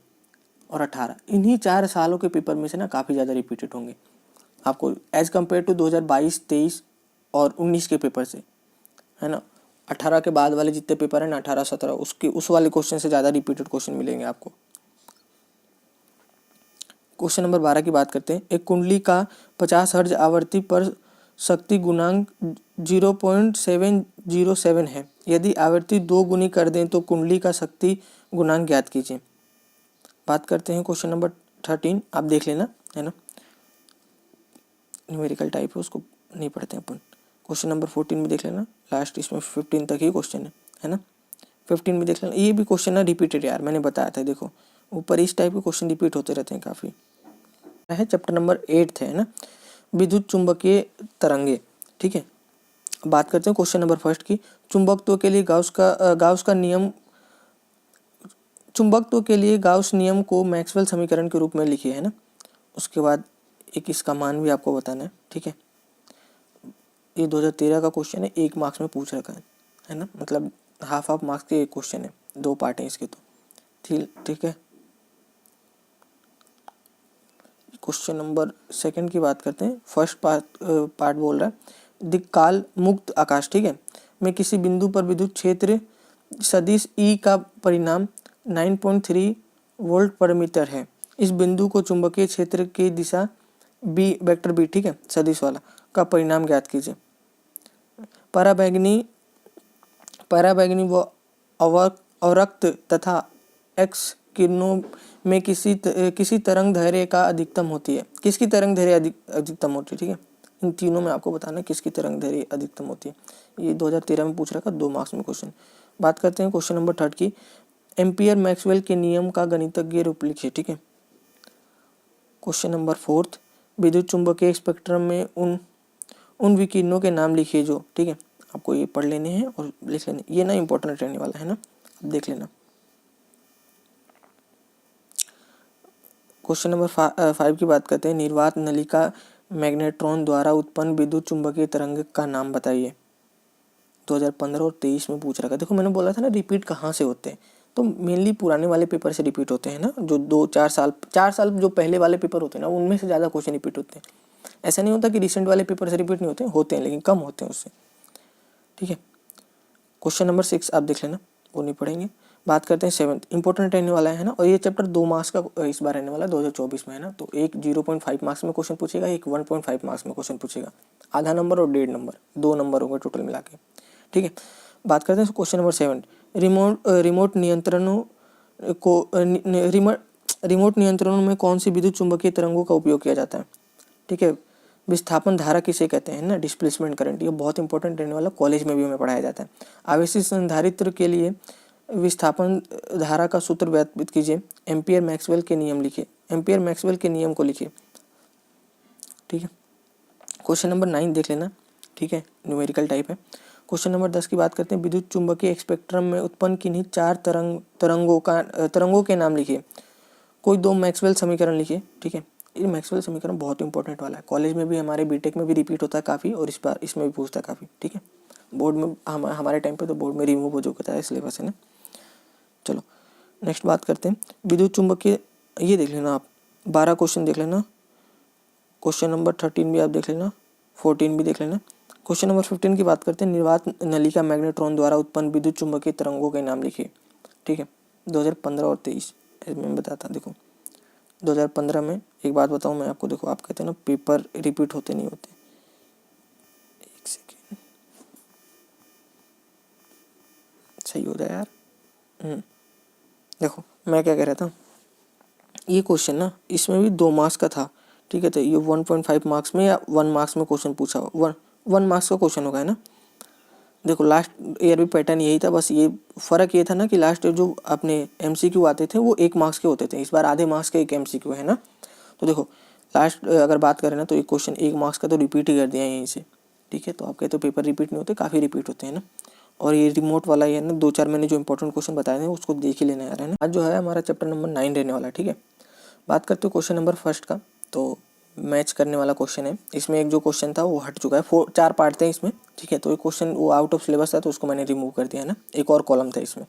[SPEAKER 1] और 18, इन्हीं 4 सालों के पेपर में से ना काफ़ी ज़्यादा रिपीटेड होंगे आपको एज कम्पेयर टू 2022, 23 और 19 के पेपर से, है ना। 18 के बाद वाले जितने पेपर हैं ना, 18, 17, उसके उस वाले क्वेश्चन से ज़्यादा रिपीटेड क्वेश्चन मिलेंगे आपको। क्वेश्चन नंबर 12 की बात करते हैं। एक कुंडली का 50 हर्ट्ज आवृत्ति पर शक्ति गुणांक 0.707 है। यदि आवृत्ति 2 गुनी कर दें तो कुंडली का शक्ति गुणांक ज्ञात कीजिए। बात करते हैं क्वेश्चन नंबर 13, आप देख लेना, है ना, न्यूमेरिकल टाइप है, उसको नहीं पढ़ते हैं अपन। क्वेश्चन नंबर 14 में देख लेना, लास्ट इसमें 15 तक ही क्वेश्चन है ना। 15 में देख लेना, ये भी क्वेश्चन ना रिपीटेड यार, मैंने बताया था, देखो ऊपर इस टाइप के क्वेश्चन रिपीट होते रहते हैं काफ़ी। है चैप्टर नंबर 8 है ना, विद्युत चुंबकीय तरंगे। ठीक है, बात करते हैं क्वेश्चन नंबर 1 की। चुंबकत्व के लिए गाउस नियम को मैक्सवेल समीकरण के रूप में लिखिए, है ना। उसके बाद एक इसका मान भी आपको बताना है। ठीक है, ये 2013 का क्वेश्चन है, 1 मार्क्स में पूछ रखा है ना, मतलब हाफ मार्क्स के एक क्वेश्चन है, 2 पार्ट हैं इसके तो। ठीक है, क्वेश्चन नंबर 2 की बात करते हैं। फर्स्ट पार्ट बोल रहा है दिक्काल मुक्त आकाश, ठीक है, में किसी बिंदु पर विद्युत क्षेत्र सदिश E का परिणाम 9.3 वोल्ट पर मीटर है। इस बिंदु को चुंबकीय क्षेत्र की दिशा B, वेक्टर B, ठीक है, सदिश वाला, का परिणाम ज्ञात कीजिए। पराबैंगनी व अवरक्त तथा एक्स किरणों में किसी तरंग दैर्घ्य का अधिकतम होती है। किसकी तरंग दैर्घ्य अधिकतम होती है, ठीक है, इन तीनों में आपको बताना है किसकी तरंग दैर्घ्य अधिकतम होती है। ये 2013 में पूछ रखा, 2 मार्क्स में क्वेश्चन। बात करते हैं क्वेश्चन नंबर 3 की। एम्पियर मैक्सवेल के नियम का गणितज्ञ रूप लिखिए। ठीक है, क्वेश्चन नंबर 4, विद्युत चुंबकीय स्पेक्ट्रम में उन विकिरणों के नाम लिखिए जो, ठीक है, आपको ये पढ़ लेने हैं और लिख लेने, ये ना इंपॉर्टेंट रहने वाला है ना, अब देख लेना। क्वेश्चन नंबर 5 की बात करते हैं। निर्वात नलिका मैग्नेट्रॉन द्वारा उत्पन्न विद्युत चुंबकीय तरंग का नाम बताइए। 2015 और 23 में पूछ रखा। देखो मैंने बोला था ना रिपीट कहाँ से होते हैं, तो मेनली पुराने वाले पेपर से रिपीट होते हैं ना, जो 2-4 साल जो पहले वाले पेपर होते हैं ना, उनमें से ज़्यादा क्वेश्चन रिपीट होते हैं। ऐसा नहीं होता कि रिसेंट वाले पेपर से रिपीट नहीं होते हैं, लेकिन कम होते हैं उससे। ठीक है, क्वेश्चन नंबर 6 आप देख लेना, वो नहीं पढ़ेंगे। बात करते हैं 7, इंपॉर्टेंट रहने वाला है ना, और ये चैप्टर 2 मार्क्स का इस बार रहने वाला है 2024 में, है ना। तो एक 0.5 मार्क्स में क्वेश्चन पूछेगा, एक 1.5 मार्क्स में क्वेश्चन पूछेगा, आधा नंबर और 1.5 नंबर, 2 नंबर होंगे टोटल मिला के। ठीक है, बात करते हैं क्वेश्चन नंबर 7, रिमोट नियंत्रणों में कौन सी विद्युत चुंबकीय तरंगों का उपयोग किया जाता है। ठीक है, विस्थापन धारा किसे कहते हैं ना, डिस्प्लेसमेंट करंट, ये बहुत इंपॉर्टेंट रहने वाला, कॉलेज में भी हमें पढ़ाया जाता है। आवेशित संधारित्र के लिए विस्थापन धारा का सूत्र व्यक्त कीजिए। एम्पियर मैक्सवेल के नियम लिखिए, एम्पियर मैक्सवेल के नियम को लिखिए। ठीक है, क्वेश्चन नंबर 9 देख लेना, ठीक है, न्यूमेरिकल टाइप है। क्वेश्चन नंबर 10 की बात करते हैं। विद्युत चुंबकीय स्पेक्ट्रम में उत्पन्न किन्हीं 4 तरंगों के नाम लिखिए। कोई 2 मैक्सवेल समीकरण लिखिए। ठीक है, ये मैक्सवेल समीकरण बहुत इंपॉर्टेंट वाला है, कॉलेज में भी, हमारे बीटेक में भी रिपीट होता है काफ़ी, और इस बार इसमें भी पूछता है काफ़ी। ठीक है, बोर्ड में हमारे टाइम पे तो बोर्ड में रिमूव हो चुका था सिलेबस, है ना। चलो नेक्स्ट बात करते हैं विद्युत चुंबकीय, ये देख लेना आप, 12 क्वेश्चन देख लेना, क्वेश्चन नंबर 13 भी आप देख लेना, 14 भी देख लेना। क्वेश्चन नंबर 15 की बात करते हैं, निर्वात नलिका मैग्नेट्रॉन द्वारा उत्पन्न विद्युत चुंबकीय तरंगों के नाम लिखिए। ठीक है, 2015 और 23 मैं बताता, देखो 2015 में एक बात बताऊं मैं आपको, देखो आप कहते हैं ना पेपर रिपीट होते नहीं होते, एक सेकेंड सही हो जाए यार। देखो मैं क्या कह रहा था, ये क्वेश्चन ना इसमें भी 2 मार्क्स का था। ठीक है, तो ये 1.5 मार्क्स में या 1 मार्क्स में क्वेश्चन पूछा, 1 मार्क्स का क्वेश्चन होगा, है ना। देखो लास्ट ईयर भी पैटर्न यही था, बस ये फ़र्क ये था ना कि लास्ट ईयर जो अपने एमसीक्यू आते थे वो 1 मार्क्स के होते थे, इस बार आधे मार्क्स का एक एमसीक्यू है ना। तो देखो लास्ट अगर बात करें ना तो एक क्वेश्चन 1 मार्क्स का तो रिपीट ही कर दिया यहीं से। ठीक है, तो आप कहते हो पेपर रिपीट नहीं होते, काफ़ी रिपीट होते हैं ना। और ये रिमोट वाला ये है ना, 2-4 मैंने जो इंपॉर्टेंट क्वेश्चन बताए थे उसको देख ही लेना यार, है ना। आज जो है हमारा चैप्टर नंबर 9 रहने वाला है। ठीक है, बात करते हो क्वेश्चन नंबर फर्स्ट का, तो मैच करने वाला क्वेश्चन है। इसमें एक जो क्वेश्चन था वो हट चुका है, 4 पार्ट थे इसमें। ठीक है, तो एक क्वेश्चन वो आउट ऑफ सिलेबस था तो उसको मैंने रिमूव कर दिया है ना, एक और कॉलम था इसमें।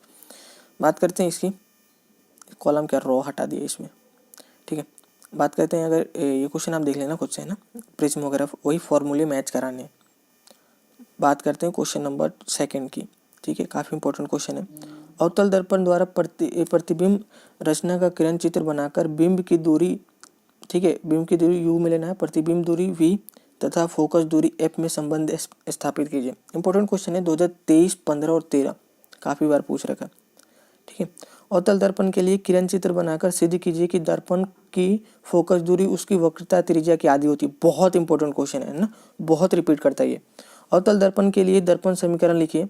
[SPEAKER 1] बात करते हैं इसकी, कॉलम क्या रो हटा दिया इसमें। ठीक है, बात करते हैं, अगर ये क्वेश्चन आप देख लेना खुद से, है ना, प्रिज्म वगैरह वही फॉर्मूले मैच कराने हैं। बात करते हैं क्वेश्चन नंबर 2 की। ठीक है, काफ़ी इंपॉर्टेंट क्वेश्चन है। अवतल दर्पण द्वारा प्रतिबिंब रचना का किरण चित्र बनाकर बिंब की दूरी, ठीक है, बिंब की दूरी u में लेना है, प्रतिबिंब दूरी v तथा फोकस दूरी f में संबंध स्थापित कीजिए। इंपॉर्टेंट क्वेश्चन है, 2023, 15 और 13 काफ़ी बार पूछ रखा। ठीक है, अवतल दर्पण के लिए किरण चित्र बनाकर सिद्ध कीजिए कि दर्पण की फोकस दूरी उसकी वक्रता त्रिज्या की आधी होती है। बहुत इंपॉर्टेंट क्वेश्चन है ना, बहुत रिपीट करता है ये। अवतल दर्पण के लिए दर्पण समीकरण लिखिए।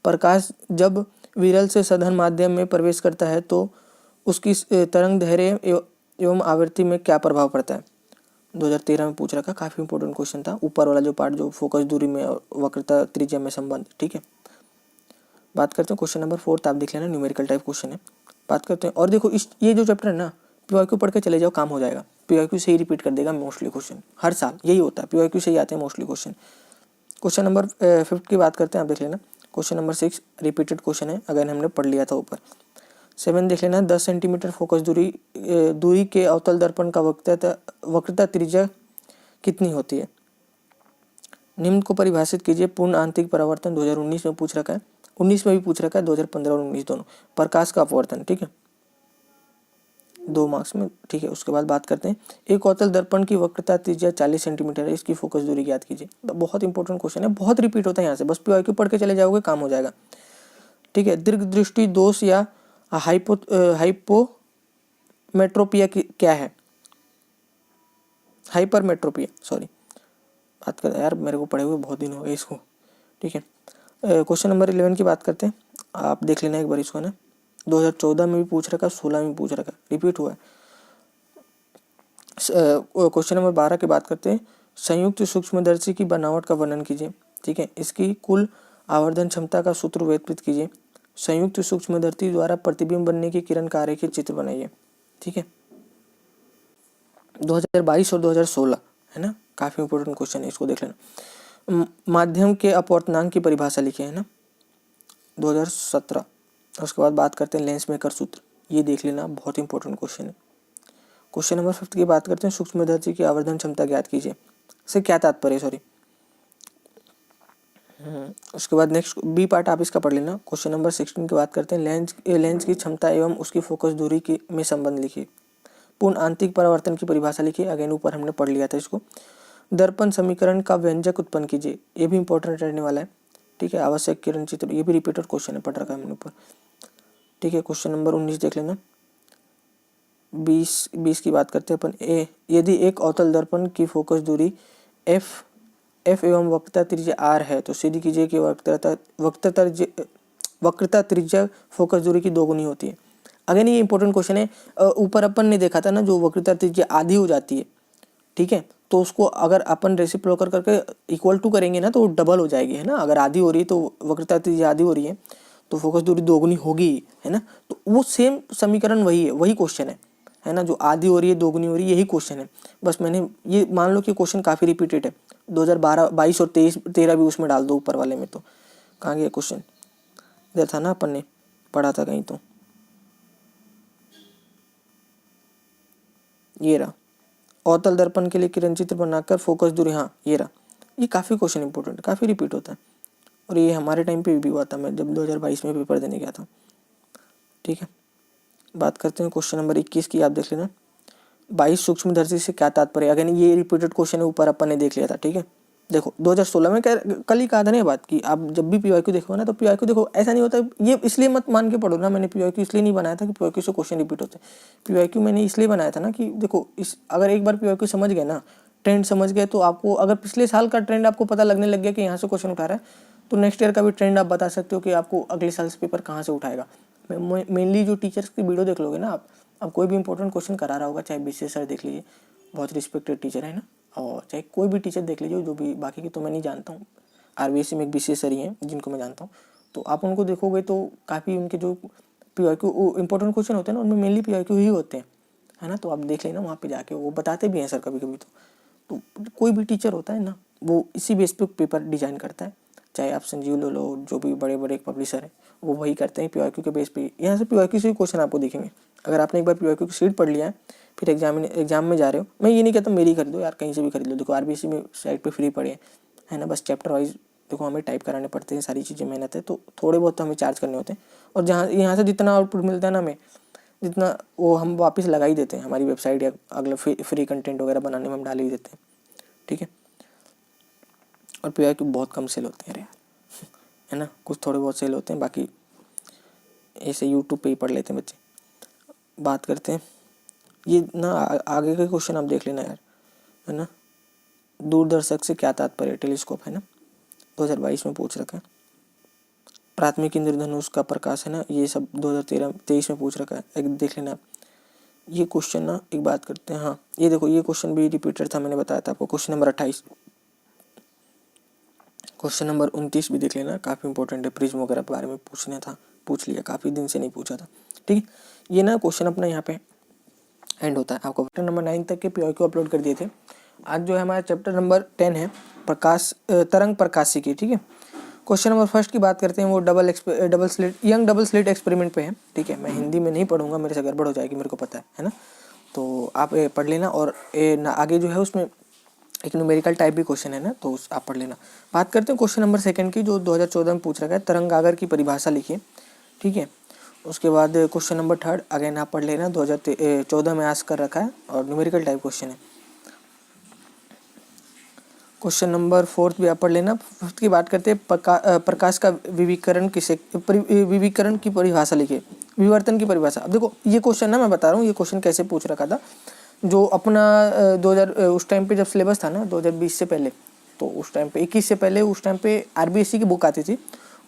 [SPEAKER 1] प्रकाश जब विरल से सघन माध्यम में प्रवेश करता है तो उसकी तरंग दैर्ध्य एवं आवृत्ति में क्या प्रभाव पड़ता है। 2013 में पूछ रखा, काफ़ी इंपॉर्टेंट क्वेश्चन था। ऊपर वाला जो पार्ट जो फोकस दूरी में और वक्रता त्रिज्या में संबंध। ठीक है, बात करते हैं क्वेश्चन नंबर 4, आप देख लेना, न्यूमेरिकल टाइप क्वेश्चन है। बात करते हैं, और देखो इस ये जो चैप्टर है ना, पीवाईक्यू पढ़ के चले जाओ, काम हो जाएगा। पीवाईक्यू से ही रिपीट कर देगा मोस्टली क्वेश्चन, हर साल यही होता है, पीवाईक्यू से ही आते हैं मोस्टली क्वेश्चन। क्वेश्चन नंबर 5 की बात करते हैं, आप देख लेना। क्वेश्चन नंबर 6 रिपीटेड क्वेश्चन है, अगर हमने पढ़ लिया था ऊपर। 7 देख लेना, 10 सेंटीमीटर फोकस दूरी के अवतल दर्पण का वक्रता त्रिज्या कितनी होती है। निम्न को परिभाषित कीजिए। पूर्ण आंतरिक परावर्तन 2019 में पूछ रखा है, 19 में भी पूछ रखा है, 2015 और 19 दोनों। प्रकाश का अपवर्तन, ठीक है, 2 मार्क्स में। ठीक है, उसके बाद बात करते हैं, एक अवतल दर्पण की वक्रता त्रिज्या 40 सेंटीमीटर है, इसकी फोकस दूरी याद कीजिए। तो बहुत इंपॉर्टेंट क्वेश्चन है, बहुत रिपीट होता है यहाँ से, बस पीवाईक्यू पढ़ के चले जाओगे, काम हो जाएगा। ठीक है, दीर्घ दृष्टि दोष या हाइपोमेट्रोपिया क्या है। हाइपरमेट्रोपिया, सॉरी, बात कर यार, मेरे को पढ़े हुए बहुत दिन हो गए इसको। ठीक है, क्वेश्चन नंबर 11 की बात करते हैं, आप देख लेना एक बार इसको ना। 2014 में भी पूछ रखा, 16 में भी पूछ रखा, रिपीट हुआ है। क्वेश्चन नंबर 12 की बात करते हैं, संयुक्त सूक्ष्मदर्शी की बनावट का वर्णन कीजिए। ठीक है, इसकी कुल आवर्धन क्षमता का सूत्र व्यक्त कीजिए। संयुक्त सूक्ष्मदर्शी द्वारा प्रतिबिंब बनने की किरण का आरेखित चित्र बनाइए। ठीक है, 2022 और 2016 है ना, काफ़ी इंपॉर्टेंट क्वेश्चन है, इसको देख लेना। माध्यम के अपवर्तनांक की परिभाषा लिखी है ना, 2017। उसके बाद बात करते हैं लेंस मेकर सूत्र, ये देख लेना, बहुत इंपॉर्टेंट क्वेश्चन है। क्वेश्चन नंबर 5 की बात करते हैं, सूक्ष्मदर्शी की आवर्धन क्षमता ज्ञात कीजिए, से क्या तात्पर्य, सॉरी। उसके बाद नेक्स्ट बी पार्ट आप इसका पढ़ लेना। क्वेश्चन नंबर 16 की बात करते हैं, लेंस की क्षमता एवं उसकी फोकस दूरी की में संबंध लिखिए। पूर्ण आंतरिक परावर्तन की परिभाषा लिखिए, अगेन ऊपर हमने पढ़ लिया था इसको। दर्पण समीकरण का व्यंजक उत्पन्न कीजिए, ये भी इंपॉर्टेंट रहने वाला है। ठीक है, आवश्यक किरण चित्र, ये भी रिपीटेड क्वेश्चन है, पढ़ रखा है हमने ऊपर। ठीक है, क्वेश्चन नंबर 19 देख लेना। 20 की बात करते हैं अपन। यदि एक अवतल दर्पण की फोकस दूरी एफ एवं वक्रता त्रिज्या आर है तो सिद्ध कीजिए कि वक्रता त्रिज्या फोकस दूरी की 2 गुनी होती है। अगेन ये इंपॉर्टेंट क्वेश्चन है, ऊपर अपन ने देखा था ना, जो वक्रता त्रिज्या आधी हो जाती है, ठीक है, तो उसको अगर अपन रेसिप्रोकल करके इक्वल टू करेंगे ना तो वो डबल हो जाएगी, है ना। अगर आधी हो रही है तो वक्रता त्रिज्या आधी हो रही है तो फोकस दूरी 2 गुनी होगी, है ना। तो वो सेम समीकरण वही है, वही क्वेश्चन है ना, जो आधी हो रही है 2 गुनी हो रही है, यही क्वेश्चन है। बस मैंने ये मान लो कि क्वेश्चन काफ़ी रिपीटेड है, 2012, 22 और 13 भी उसमें डाल दो ऊपर वाले में। तो कहाँ गया क्वेश्चन, इधर था ना, अपन ने पढ़ा था कहीं तो। ये रहा। अवतल दर्पण के लिए किरण चित्र बनाकर फोकस दूरी, हाँ ये रहा। ये काफ़ी क्वेश्चन इंपॉर्टेंट, काफ़ी रिपीट होता है और ये हमारे टाइम पे भी हुआ था, मैं जब 2022 में पेपर देने गया था। ठीक है, बात करते हैं क्वेश्चन नंबर 21 की। आप देख लेना, 22 सूक्ष्मदर्शी से क्या तात्पर्य। अगर ये रिपीटेड क्वेश्चन है, ऊपर अपन ने देख लिया था। ठीक है, देखो 2016 में कल ही कहा था ना बात कि आप जब भी पीवाईक्यू देखो ना, तो पीवाईक्यू देखो, ऐसा नहीं होता ये इसलिए मत मान के पढ़ो ना, मैंने पीवाईक्यू इसलिए नहीं बनाया था कि पीवाईक्यू से क्वेश्चन रिपीट होते। पीवाईक्यू मैंने इसलिए बनाया था ना कि देखो, इस अगर एक बार पीवाईक्यू समझ गए ना, ट्रेंड समझ गए, तो आपको अगर पिछले साल का ट्रेंड आपको पता लगने लग गया कि यहाँ से क्वेश्चन उठा रहा है, तो नेक्स्ट ईयर का भी ट्रेंड आप बता सकते हो कि आपको अगले साल से पेपर कहाँ से उठाएगा। मेनली जो टीचर्स की वीडियो देख लोगे ना आप कोई भी इंपॉर्टेंट क्वेश्चन करा रहा होगा, चाहे बीसीएस सर देख लीजिए, बहुत रिस्पेक्टेड टीचर है ना, और चाहे कोई भी टीचर देख लीजिए, जो भी बाकी की तो मैं नहीं जानता हूँ, आरबीएससी में एक बीसीएस सर ही हैं जिनको मैं जानता हूँ, तो आप उनको देखोगे तो काफ़ी उनके जो पीवाईक्यू इंपॉर्टेंट क्वेश्चन होते हैं ना, उनमें मेनली पीवाईक्यू ही होते हैं, है ना। तो आप देख लेना वहाँ पे जाके, वो बताते भी हैं सर कभी कभी। तो कोई भी टीचर होता है ना, वो इसी बेस पे पेपर डिजाइन करता है। चाहे आप संजीव ले लो, जो भी बड़े बड़े पब्लिशर हैं, वो वही करते हैं पीवाईक्यू के बेस पे। यहाँ से पीवाईक्यू से ही क्वेश्चन आपको दिखेंगे। अगर आपने एक बार पीवाईक्यू की शीट पढ़ लिया है, फिर एग्जाम में जा रहे हो, मैं ये नहीं कहता मेरी खरीदो यार, कहीं से भी खरीद लो। देखो आरबीएससी में साइट पे फ्री पड़े है ना, बस चैप्टर वाइज देखो हमें टाइप कराने पड़ते हैं, सारी चीज़ें मेहनत है, तो थोड़े बहुत तो हमें चार्ज करने होते हैं। और जहाँ यहाँ से जितना आउटपुट मिलता है ना हमें, जितना वो हम वापस लगा ही देते हैं हमारी वेबसाइट या अगला फ्री कंटेंट वगैरह बनाने में हम डाल ही देते हैं। ठीक है, और पीवाईक्यू बहुत कम सेल होते हैं यार, है ना, कुछ थोड़े बहुत सेल होते हैं, बाकी ऐसे यूट्यूब पे ही पढ़ लेते हैं बच्चे। बात करते हैं ये ना, आगे के क्वेश्चन आप देख लेना यार, है ना। दूरदर्शक से क्या तात्पर्य, टेलीस्कोप है ना, 2022 में पूछ रखा है। प्राथमिक इंद्रधनुष का प्रकाश है ना, ये सब 2023 में पूछ रखा है, एक देख लेना। ये क्वेश्चन ना, एक बात करते हैं, हाँ ये देखो, ये क्वेश्चन भी रिपीटेड था, मैंने बताया था आपको, क्वेश्चन नंबर 28। क्वेश्चन नंबर 29 भी देख लेना, काफ़ी इंपॉर्टेंट है, प्रिज्म वगैरह के बारे में पूछना था, पूछ लिया, काफ़ी दिन से नहीं पूछा था। ठीक है, ये ना क्वेश्चन अपना यहाँ पे एंड होता है। आपको चैप्टर नंबर 9 तक के पीवाईक्यू अपलोड कर दिए थे। आज जो है हमारा चैप्टर नंबर 10 है, तरंग प्रकाशिकी। ठीक है, क्वेश्चन नंबर फर्स्ट की बात करते हैं, वो यंग डबल स्लिट एक्सपेरिमेंट पे है। ठीक है, मैं हिंदी में नहीं पढ़ूंगा, मेरे से गड़बड़ हो जाएगी, मेरे को पता है ना। तो आप पढ़ लेना, और आगे जो है उसमें एक न्यूमेरिकल टाइप भी क्वेश्चन है ना, तो आप पढ़ लेना। बात करते हैं क्वेश्चन नंबर 2 की, जो 2014 में पूछ रखा है, तरंगागर की परिभाषा लिखिए। ठीक है, उसके बाद क्वेश्चन नंबर 3 अगेन आप पढ़ लेना, 2014 में आस्क कर रखा है और न्यूमेरिकल टाइप क्वेश्चन है। क्वेश्चन नंबर 4 भी आप पढ़ लेना। 5th की बात करते हैं, प्रकाश का विविकरण की परिभाषा लिखिए, विवर्तन की परिभाषा। अब देखो ये क्वेश्चन ना, मैं बता रहा हूँ ये क्वेश्चन कैसे पूछ रखा था, जो अपना 2000 उस टाइम पे जब सिलेबस था ना 2020 से पहले, तो उस टाइम पे 21 से पहले उस टाइम पे आरबीएससी की बुक आती थी,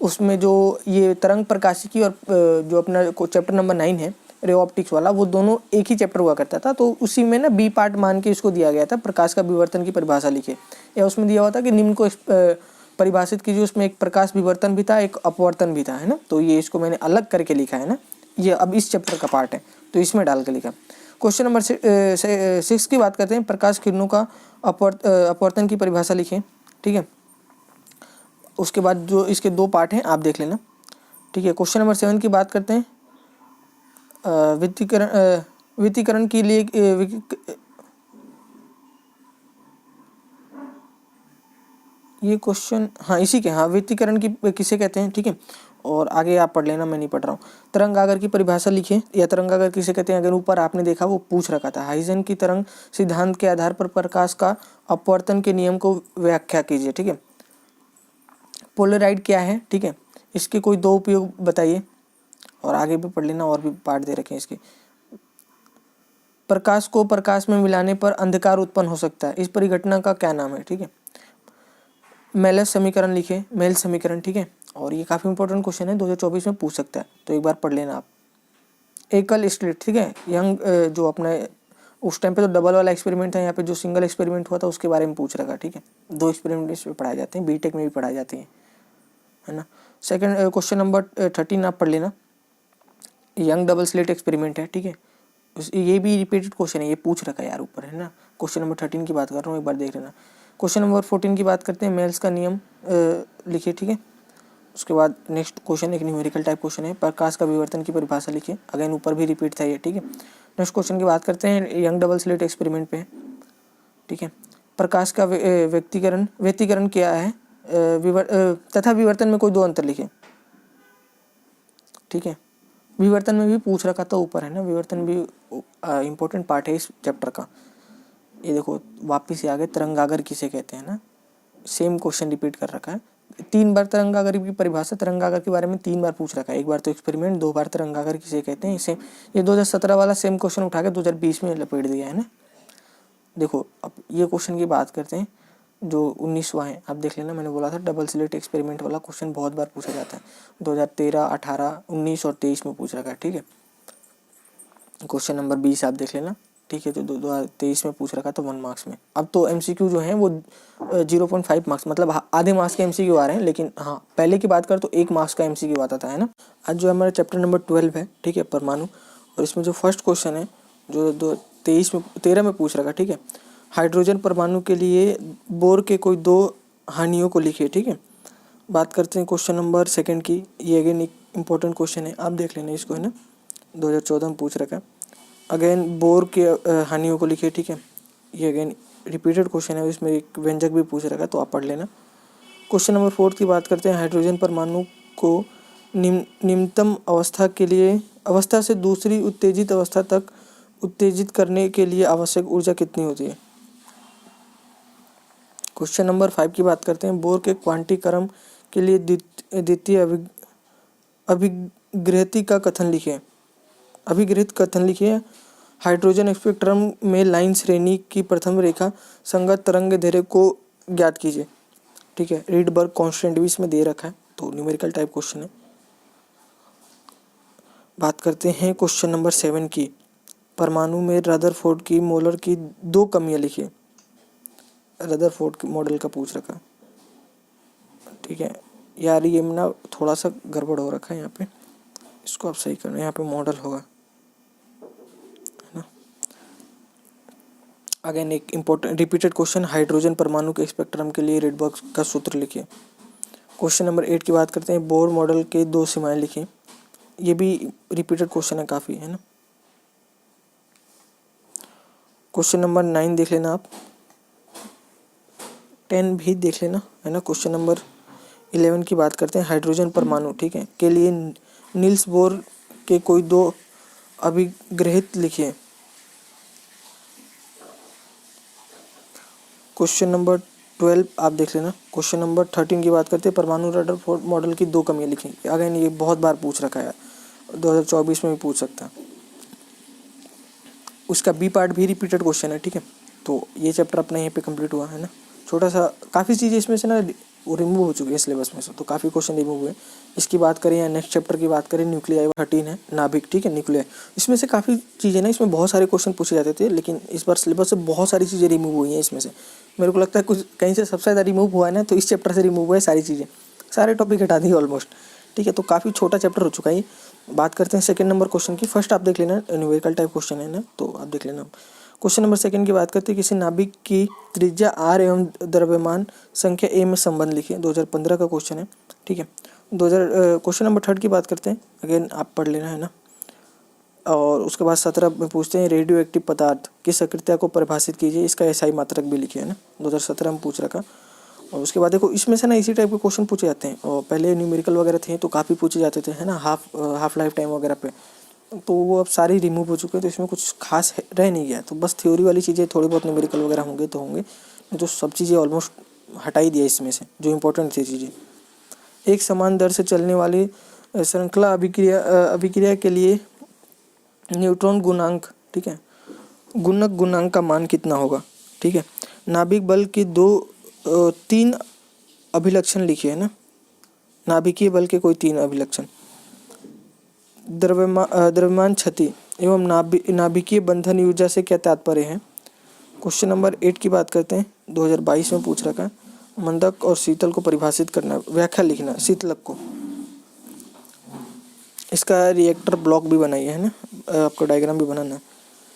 [SPEAKER 1] उसमें जो ये तरंग प्रकाशिकी और जो अपना चैप्टर नंबर 9 है रे ऑप्टिक्स वाला, वो दोनों एक ही चैप्टर हुआ करता था। तो उसी में ना बी पार्ट मान के इसको दिया गया था, प्रकाश का विवर्तन की परिभाषा लिखिए, या उसमें दिया हुआ था कि निम्न को परिभाषित कीजिए। उसमें एक प्रकाश विवर्तन भी था, एक अपवर्तन भी था, है ना। तो ये इसको मैंने अलग करके लिखा है ना, ये अब इस चैप्टर का पार्ट है, तो इसमें डाल के लिखा। क्वेश्चन नंबर 6 की बात करते हैं, प्रकाश किरणों का अपवर्तन की परिभाषा लिखें। ठीक है, उसके बाद जो इसके 2 पार्ट हैं आप देख लेना। ठीक है, क्वेश्चन नंबर 7 की बात करते हैं, वित्तीकरण के लिए ये क्वेश्चन, हाँ इसी के, हाँ वित्तीकरण की किसे कहते हैं। ठीक है, और आगे आप पढ़ लेना, मैं नहीं पढ़ रहा हूँ। तरंगागर की परिभाषा लिखिए, या तरंगागर किसे कहते हैं, अगर ऊपर आपने देखा वो पूछ रखा था। हाइजन की तरंग सिद्धांत के आधार पर प्रकाश का अपवर्तन के नियम को व्याख्या कीजिए। ठीक है, पोलराइड क्या है, ठीक है, इसके कोई 2 उपयोग बताइए, और आगे भी पढ़ लेना, और भी पार्ट दे रखे हैं इसके। प्रकाश को प्रकाश में मिलाने पर अंधकार उत्पन्न हो सकता है, इस परिघटना का क्या नाम है। ठीक है, मेलस समीकरण लिखे, मेल समीकरण। ठीक है, और ये काफ़ी इंपॉर्टेंट क्वेश्चन है, 2024 में पूछ सकता है, तो एक बार पढ़ लेना आप। एकल स्लिट, ठीक है, यंग जो अपने उस टाइम पे तो डबल वाला एक्सपेरिमेंट था, यहाँ पे जो सिंगल एक्सपेरिमेंट हुआ था उसके बारे में पूछ रखा। ठीक है, 2 एक्सपेरिमेंट इसमें पढ़ाए जाते हैं, बीटेक में भी पढ़ाए जाते हैं, है ना। सेकंड क्वेश्चन नंबर 13 आप पढ़ लेना, यंग डबल स्लिट एक्सपेरिमेंट है। ठीक है, ये भी रिपीटेड क्वेश्चन है, ये पूछ रखा है यार ऊपर, है ना। क्वेश्चन नंबर 13 की बात कर रहा हूँ, एक बार देख लेना। क्वेश्चन नंबर 14 की बात करते हैं, मेल्स का नियम लिखिए। ठीक है, उसके बाद नेक्स्ट क्वेश्चन एक न्यूमेरिकल टाइप क्वेश्चन है, प्रकाश का विवर्तन की परिभाषा लिखिए, अगेन ऊपर भी रिपीट था ये। ठीक है, नेक्स्ट क्वेश्चन की बात करते हैं यंग डबल स्लिट एक्सपेरिमेंट पे, ठीक है। प्रकाश का व्यतिकरण क्या है तथा विवर्तन में कोई दो अंतर लिखे, ठीक है। विवर्तन में भी पूछ रखा था ऊपर, है ना, विवर्तन भी इम्पोर्टेंट पार्ट है इस चैप्टर का। ये देखो वापिस आ गए, तरंगागर किसे कहते हैं ना, सेम क्वेश्चन रिपीट कर रखा है 3 बार। तरंगागर की परिभाषा, तरंगागर के बारे में 3 बार पूछ रखा है, एक बार तो एक्सपेरिमेंट, 2 बार तरंगागर किसे कहते हैं। इसे ये 2017 वाला सेम क्वेश्चन उठा के 2020 में लपेट दिया है ना। देखो अब ये क्वेश्चन की बात करते हैं जो 19वां है, आप देख लेना, मैंने बोला था डबल स्लिट एक्सपेरिमेंट वाला क्वेश्चन बहुत बार पूछा जाता है, 2013, 18, 19 और 23 में पूछ रखा है, ठीक है। क्वेश्चन नंबर 20 आप देख लेना, ठीक है, जो 2023 में पूछ रखा था 1 मार्क्स में। अब तो MCQ जो है वो 0.5 मार्क्स, मतलब आधे मार्क्स के MCQ आ रहे हैं, लेकिन हाँ पहले की बात कर तो 1 मार्क्स का MCQ आता था, है ना। आज जो हमारा चैप्टर नंबर 12 है, ठीक है, परमाणु, और इसमें जो फर्स्ट क्वेश्चन है जो 13 में पूछ रखा, ठीक है। हाइड्रोजन परमाणु के लिए बोर के कोई 2 हानियों को लिखिए, ठीक है। बात करते हैं क्वेश्चन नंबर 2 की, ये अगेन एक इम्पोर्टेंट क्वेश्चन है, आप देख लेना इसको, है ना, 2014 में पूछ रखा है। अगेन बोर के हानियों को लिखिए, ठीक है। ये अगेन रिपीटेड क्वेश्चन है, इसमें एक व्यंजक भी पूछ रखा है, तो आप पढ़ लेना। क्वेश्चन नंबर 4 की बात करते हैं, हाइड्रोजन परमाणु को निम्नतम अवस्था से दूसरी उत्तेजित अवस्था तक उत्तेजित करने के लिए आवश्यक ऊर्जा कितनी होती है। क्वेश्चन नंबर 5 की बात करते हैं, बोर के क्वांटीकरण के लिए द्वितीय अभिगृहित कथन लिखिए। हाइड्रोजन स्पेक्ट्रम में लाइन श्रेणी की प्रथम रेखा संगत तरंग दैर्ध्य को ज्ञात कीजिए, ठीक है। रीडबर्ग कांस्टेंट भी इसमें दे रखा है, तो न्यूमेरिकल टाइप क्वेश्चन है। बात करते हैं क्वेश्चन नंबर 7 की, परमाणु में रदरफोर्ड की मोलर की 2 कमियां लिखिए। रदरफोर्ड के मॉडल का पूछ रखा, ठीक है। यार ये ना थोड़ा सा गड़बड़ हो रखा है यहाँ पे, इसको आप सही करना, यहाँ पे मॉडल होगा, है ना। अगेन एक इम्पोर्टेंट रिपीटेड क्वेश्चन, हाइड्रोजन परमाणु के स्पेक्ट्रम के लिए रीडबर्ग का सूत्र लिखिए। क्वेश्चन नंबर 8 की बात करते हैं, बोर मॉडल के 2 सीमाएं लिखिए। ये भी रिपीटेड क्वेश्चन है काफ़ी, है ना। क्वेश्चन नंबर 9 देख लेना आप, 10 भी देख लेना, है ना। क्वेश्चन नंबर 11 की बात करते हैं, हाइड्रोजन परमाणु, ठीक है, के लिए नील्स बोर के कोई 2 अभिग्रहित लिखिए। क्वेश्चन नंबर 12 आप देख लेना। क्वेश्चन नंबर 13 की बात करते हैं, परमाणु रदरफोर्ड मॉडल की 2 कमियां लिखिए। अगेन ये बहुत बार पूछ रखा है, 2024 में भी पूछ सकता है। उसका बी पार्ट भी रिपीटेड क्वेश्चन है, ठीक है। तो ये चैप्टर अपना यहीं पे कंप्लीट हुआ, है ना। छोटा सा काफ़ी चीज़ें इसमें से ना वो रिमूव हो चुकी है सिलेबस में से, तो काफ़ी क्वेश्चन रिमूव हुए। इसकी बात करें या नेक्स्ट चैप्टर की बात करें, न्यूक्लियाई 13 है, नाभिक, ठीक है, न्यूक्लियाई, इसमें से काफ़ी चीज़ें ना, इसमें बहुत सारे क्वेश्चन पूछे जाते थे, लेकिन इस बार सिलेबस से बहुत सारी चीज़ें रिमूव हुई हैं। इसमें से मेरे को लगता है कुछ कहीं से सबसे ज़्यादा रिमूव हुआ है ना, तो इस चैप्टर से रिमूव हुआ है सारी चीज़ें, सारे टॉपिक हटा दिए ऑलमोस्ट, ठीक है। तो काफ़ी छोटा चैप्टर हो चुका है। बात करते हैं 2 नंबर क्वेश्चन की। फर्स्ट आप देख लेना, न्यूमेरिकल टाइप क्वेश्चन है ना, तो आप देख लेना। क्वेश्चन नंबर 2 की बात करते हैं, किसी नाभिक की त्रिज्या r एवं द्रव्यमान संख्या a में संबंध लिखिए। 2015 का क्वेश्चन है, ठीक है। क्वेश्चन नंबर 3 की बात करते हैं, अगेन आप पढ़ लेना, है ना। और उसके बाद 17 में पूछते हैं, रेडियो एक्टिव पदार्थ की सक्रियता को परिभाषित कीजिए, इसका SI मात्रक भी लिखिए, है ना, 2017 में पूछ रखा। और उसके बाद देखो इसमें से ना इसी टाइप के क्वेश्चन पूछे जाते हैं, और पहले न्यूमेरिकल वगैरह थे तो काफ़ी पूछे जाते थे, है ना, हाफ लाइफ टाइम वगैरह पे, तो वो अब सारी रिमूव हो चुके हैं, तो इसमें कुछ खास रह नहीं गया। तो बस थ्योरी वाली चीज़ें थोड़ी बहुत न्यूमेरिकल वगैरह होंगे तो होंगे, तो सब चीज़ें ऑलमोस्ट हटा ही दिया इसमें से जो इम्पोर्टेंट थी चीज़ें। एक समान दर से चलने वाली श्रृंखला अभिक्रिया के लिए न्यूट्रॉन गुणांक, ठीक है, गुणक गुणांक का मान कितना होगा, ठीक है। नाभिक बल की 3 अभिलक्षण लिखिए, है ना, नाभिकीय बल के कोई 3 अभिलक्षण। द्रव्यमान क्षति एवं नाभिकीय बंधन ऊर्जा से क्या तात्पर्य है। क्वेश्चन नंबर 8 की बात करते हैं, 2022 में पूछ रखा है, मंदक और शीतल को परिभाषित करना, व्याख्या लिखना शीतलक को, इसका रिएक्टर ब्लॉक भी बनाइए, है ना, आपको डायग्राम भी बनाना है।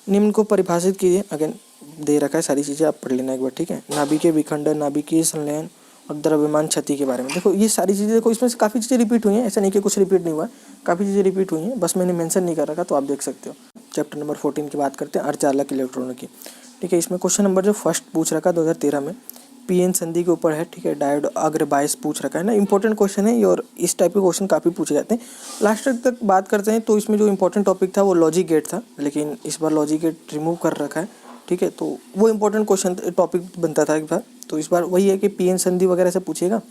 [SPEAKER 1] निम्न को परिभाषित कीजिए, अगेन दे रखा है सारी चीज़ें, आप पढ़ लेना एक बार, ठीक है। नाभिकीय विखंडन, नाभिकीय संलयन और द्रव्यमान क्षति के बारे में देखो, ये सारी चीज़ें देखो, इसमें से काफ़ी चीज़ें रिपीट हुई हैं, ऐसा नहीं कि कुछ रिपीट नहीं हुआ, काफ़ी चीज़ें रिपीट हुई हैं, बस मैंने मेंशन नहीं कर रखा, तो आप देख सकते हो। चैप्टर नंबर 14 की बात करते हैं, अर्धचालक इलेक्ट्रॉनों की। ठीक है, इसमें क्वेश्चन नंबर जो फर्स्ट पूछ रखा 2013 में पीएन संधि के ऊपर है। ठीक है, डायोड अग्र बायस पूछ रखा है ना, इंपॉर्टेंट क्वेश्चन है और इस टाइप के क्वेश्चन काफ़ी पूछे जाते हैं। लास्ट तक बात करते हैं तो इसमें जो इंपॉर्टेंट टॉपिक था वो लॉजिक गेट था, लेकिन इस बार लॉजिक गेट रिमूव कर रखा है। ठीक है, तो वो इंपॉर्टेंट क्वेश्चन टॉपिक बनता था एक बार, तो इस बार वही है कि पीएन संधि वगैरह से पूछेगा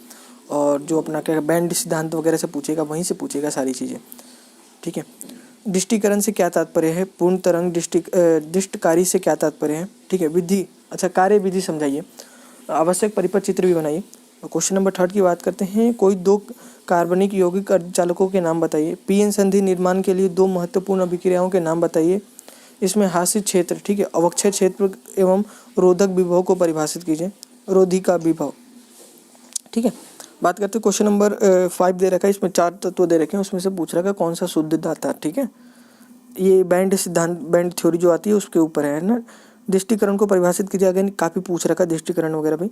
[SPEAKER 1] और जो अपना क्या बैंड सिद्धांत वगैरह से पूछेगा, वहीं से पूछेगा सारी चीज़ें। ठीक है, डिष्टीकरण से क्या तात्पर्य है, पूर्ण तरंग डिष्टकारी से क्या तात्पर्य है। ठीक है, विधि, अच्छा कार्य विधि समझाइए, आवश्यक परिपथ चित्र भी बनाइए। क्वेश्चन नंबर 3 की बात करते हैं, कोई दो कार्बनिक यौगिक अर्धचालकों के नाम बताइए। पीएन संधि निर्माण के लिए दो महत्वपूर्ण अभिक्रियाओं के नाम बताइए। इसमें हास्य क्षेत्र, ठीक है, अवक्षय क्षेत्र एवं रोधक विभव को परिभाषित कीजिए। रोधिका विभव। ठीक है, बात करते हैं क्वेश्चन नंबर 5 दे रखा है, इसमें 4 तत्व दे रखे हैं, उसमें से पूछ रखा है कौन सा शुद्ध धाता। ठीक है, ये बैंड सिद्धांत, बैंड थ्योरी जो आती है उसके ऊपर है ना। दृष्टिकरण को परिभाषित कीजिए, अगर काफ़ी पूछ रखा है दृष्टिकरण वगैरह भी।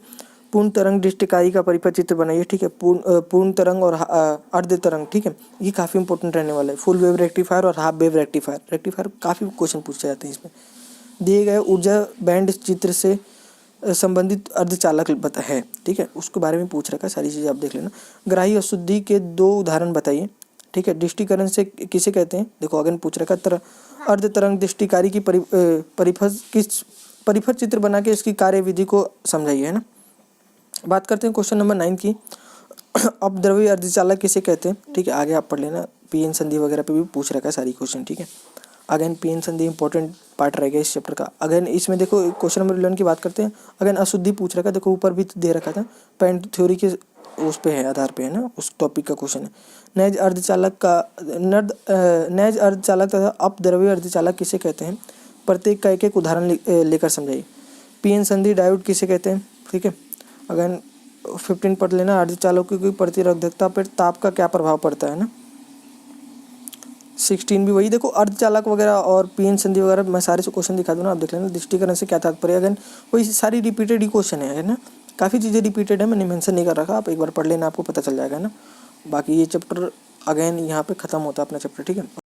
[SPEAKER 1] पूर्ण तरंग दृष्टिकारी का परिपथ चित्र बनाइए। ठीक है, पूर्ण तरंग और अर्ध तरंग, ठीक है, ये काफ़ी इंपॉर्टेंट रहने वाला है। फुल वेव रेक्टिफायर और हाफ वेव रेक्टिफायर काफ़ी क्वेश्चन पूछे जाते हैं इसमें। दिए गए ऊर्जा बैंड चित्र से संबंधित अर्धचालक पता है। ठीक है, उसके बारे में पूछ रखा है, सारी चीज़ें आप देख लेना। ग्राही अशुद्धि के 2 उदाहरण बताइए। ठीक है, दृष्टिकरण से किसे कहते हैं, देखो अगर पूछ रखा अर्ध तरंग दृष्टिकारी की परिपथ चित्र बना के इसकी कार्यविधि को समझाइए, है ना। बात करते हैं क्वेश्चन नंबर 9 की, अपद्रव्य अर्धचालक किसे कहते हैं। ठीक है, आगे आप पढ़ लेना, पीएन संधि वगैरह पे भी पूछ रखा है सारी क्वेश्चन। ठीक है, अगेन पीएन संधि इंपॉर्टेंट पार्ट रहेगा इस चैप्टर का। अगेन इसमें देखो क्वेश्चन नंबर 11 की बात करते हैं, अगेन अशुद्धि पूछ रखा है, देखो ऊपर भी दे रखा था, बैंड थ्योरी के उस पे है, आधार पे है ना, उस टॉपिक का क्वेश्चन है। नैज अर्धचालक तथा अपद्रव्य अर्धचालक किसे कहते हैं, प्रत्येक का एक उदाहरण लेकर समझाइए। पीएन संधि डायोड किसे कहते हैं। ठीक है, अगेन 15 पढ़ लेना, अर्धचालकों की प्रतिरोधकता पर ताप का क्या प्रभाव पड़ता है ना। 16 भी वही, देखो अर्धचालक वगैरह और पीएन संधि वगैरह मैं सारे से क्वेश्चन दिखा दूँ ना, आप देख लेना। दृष्टिकरण से क्या तात्पर्य, अगेन वही सारी रिपीटेड ही क्वेश्चन है ना, काफ़ी चीज़ें रिपीटेड है, मैंने मेंशन नहीं कर रखा, आप एक बार पढ़ लेना, आपको पता चल जाएगा ना। बाकी ये चैप्टर अगेन यहाँ पे ख़त्म होता है अपना चैप्टर। ठीक है।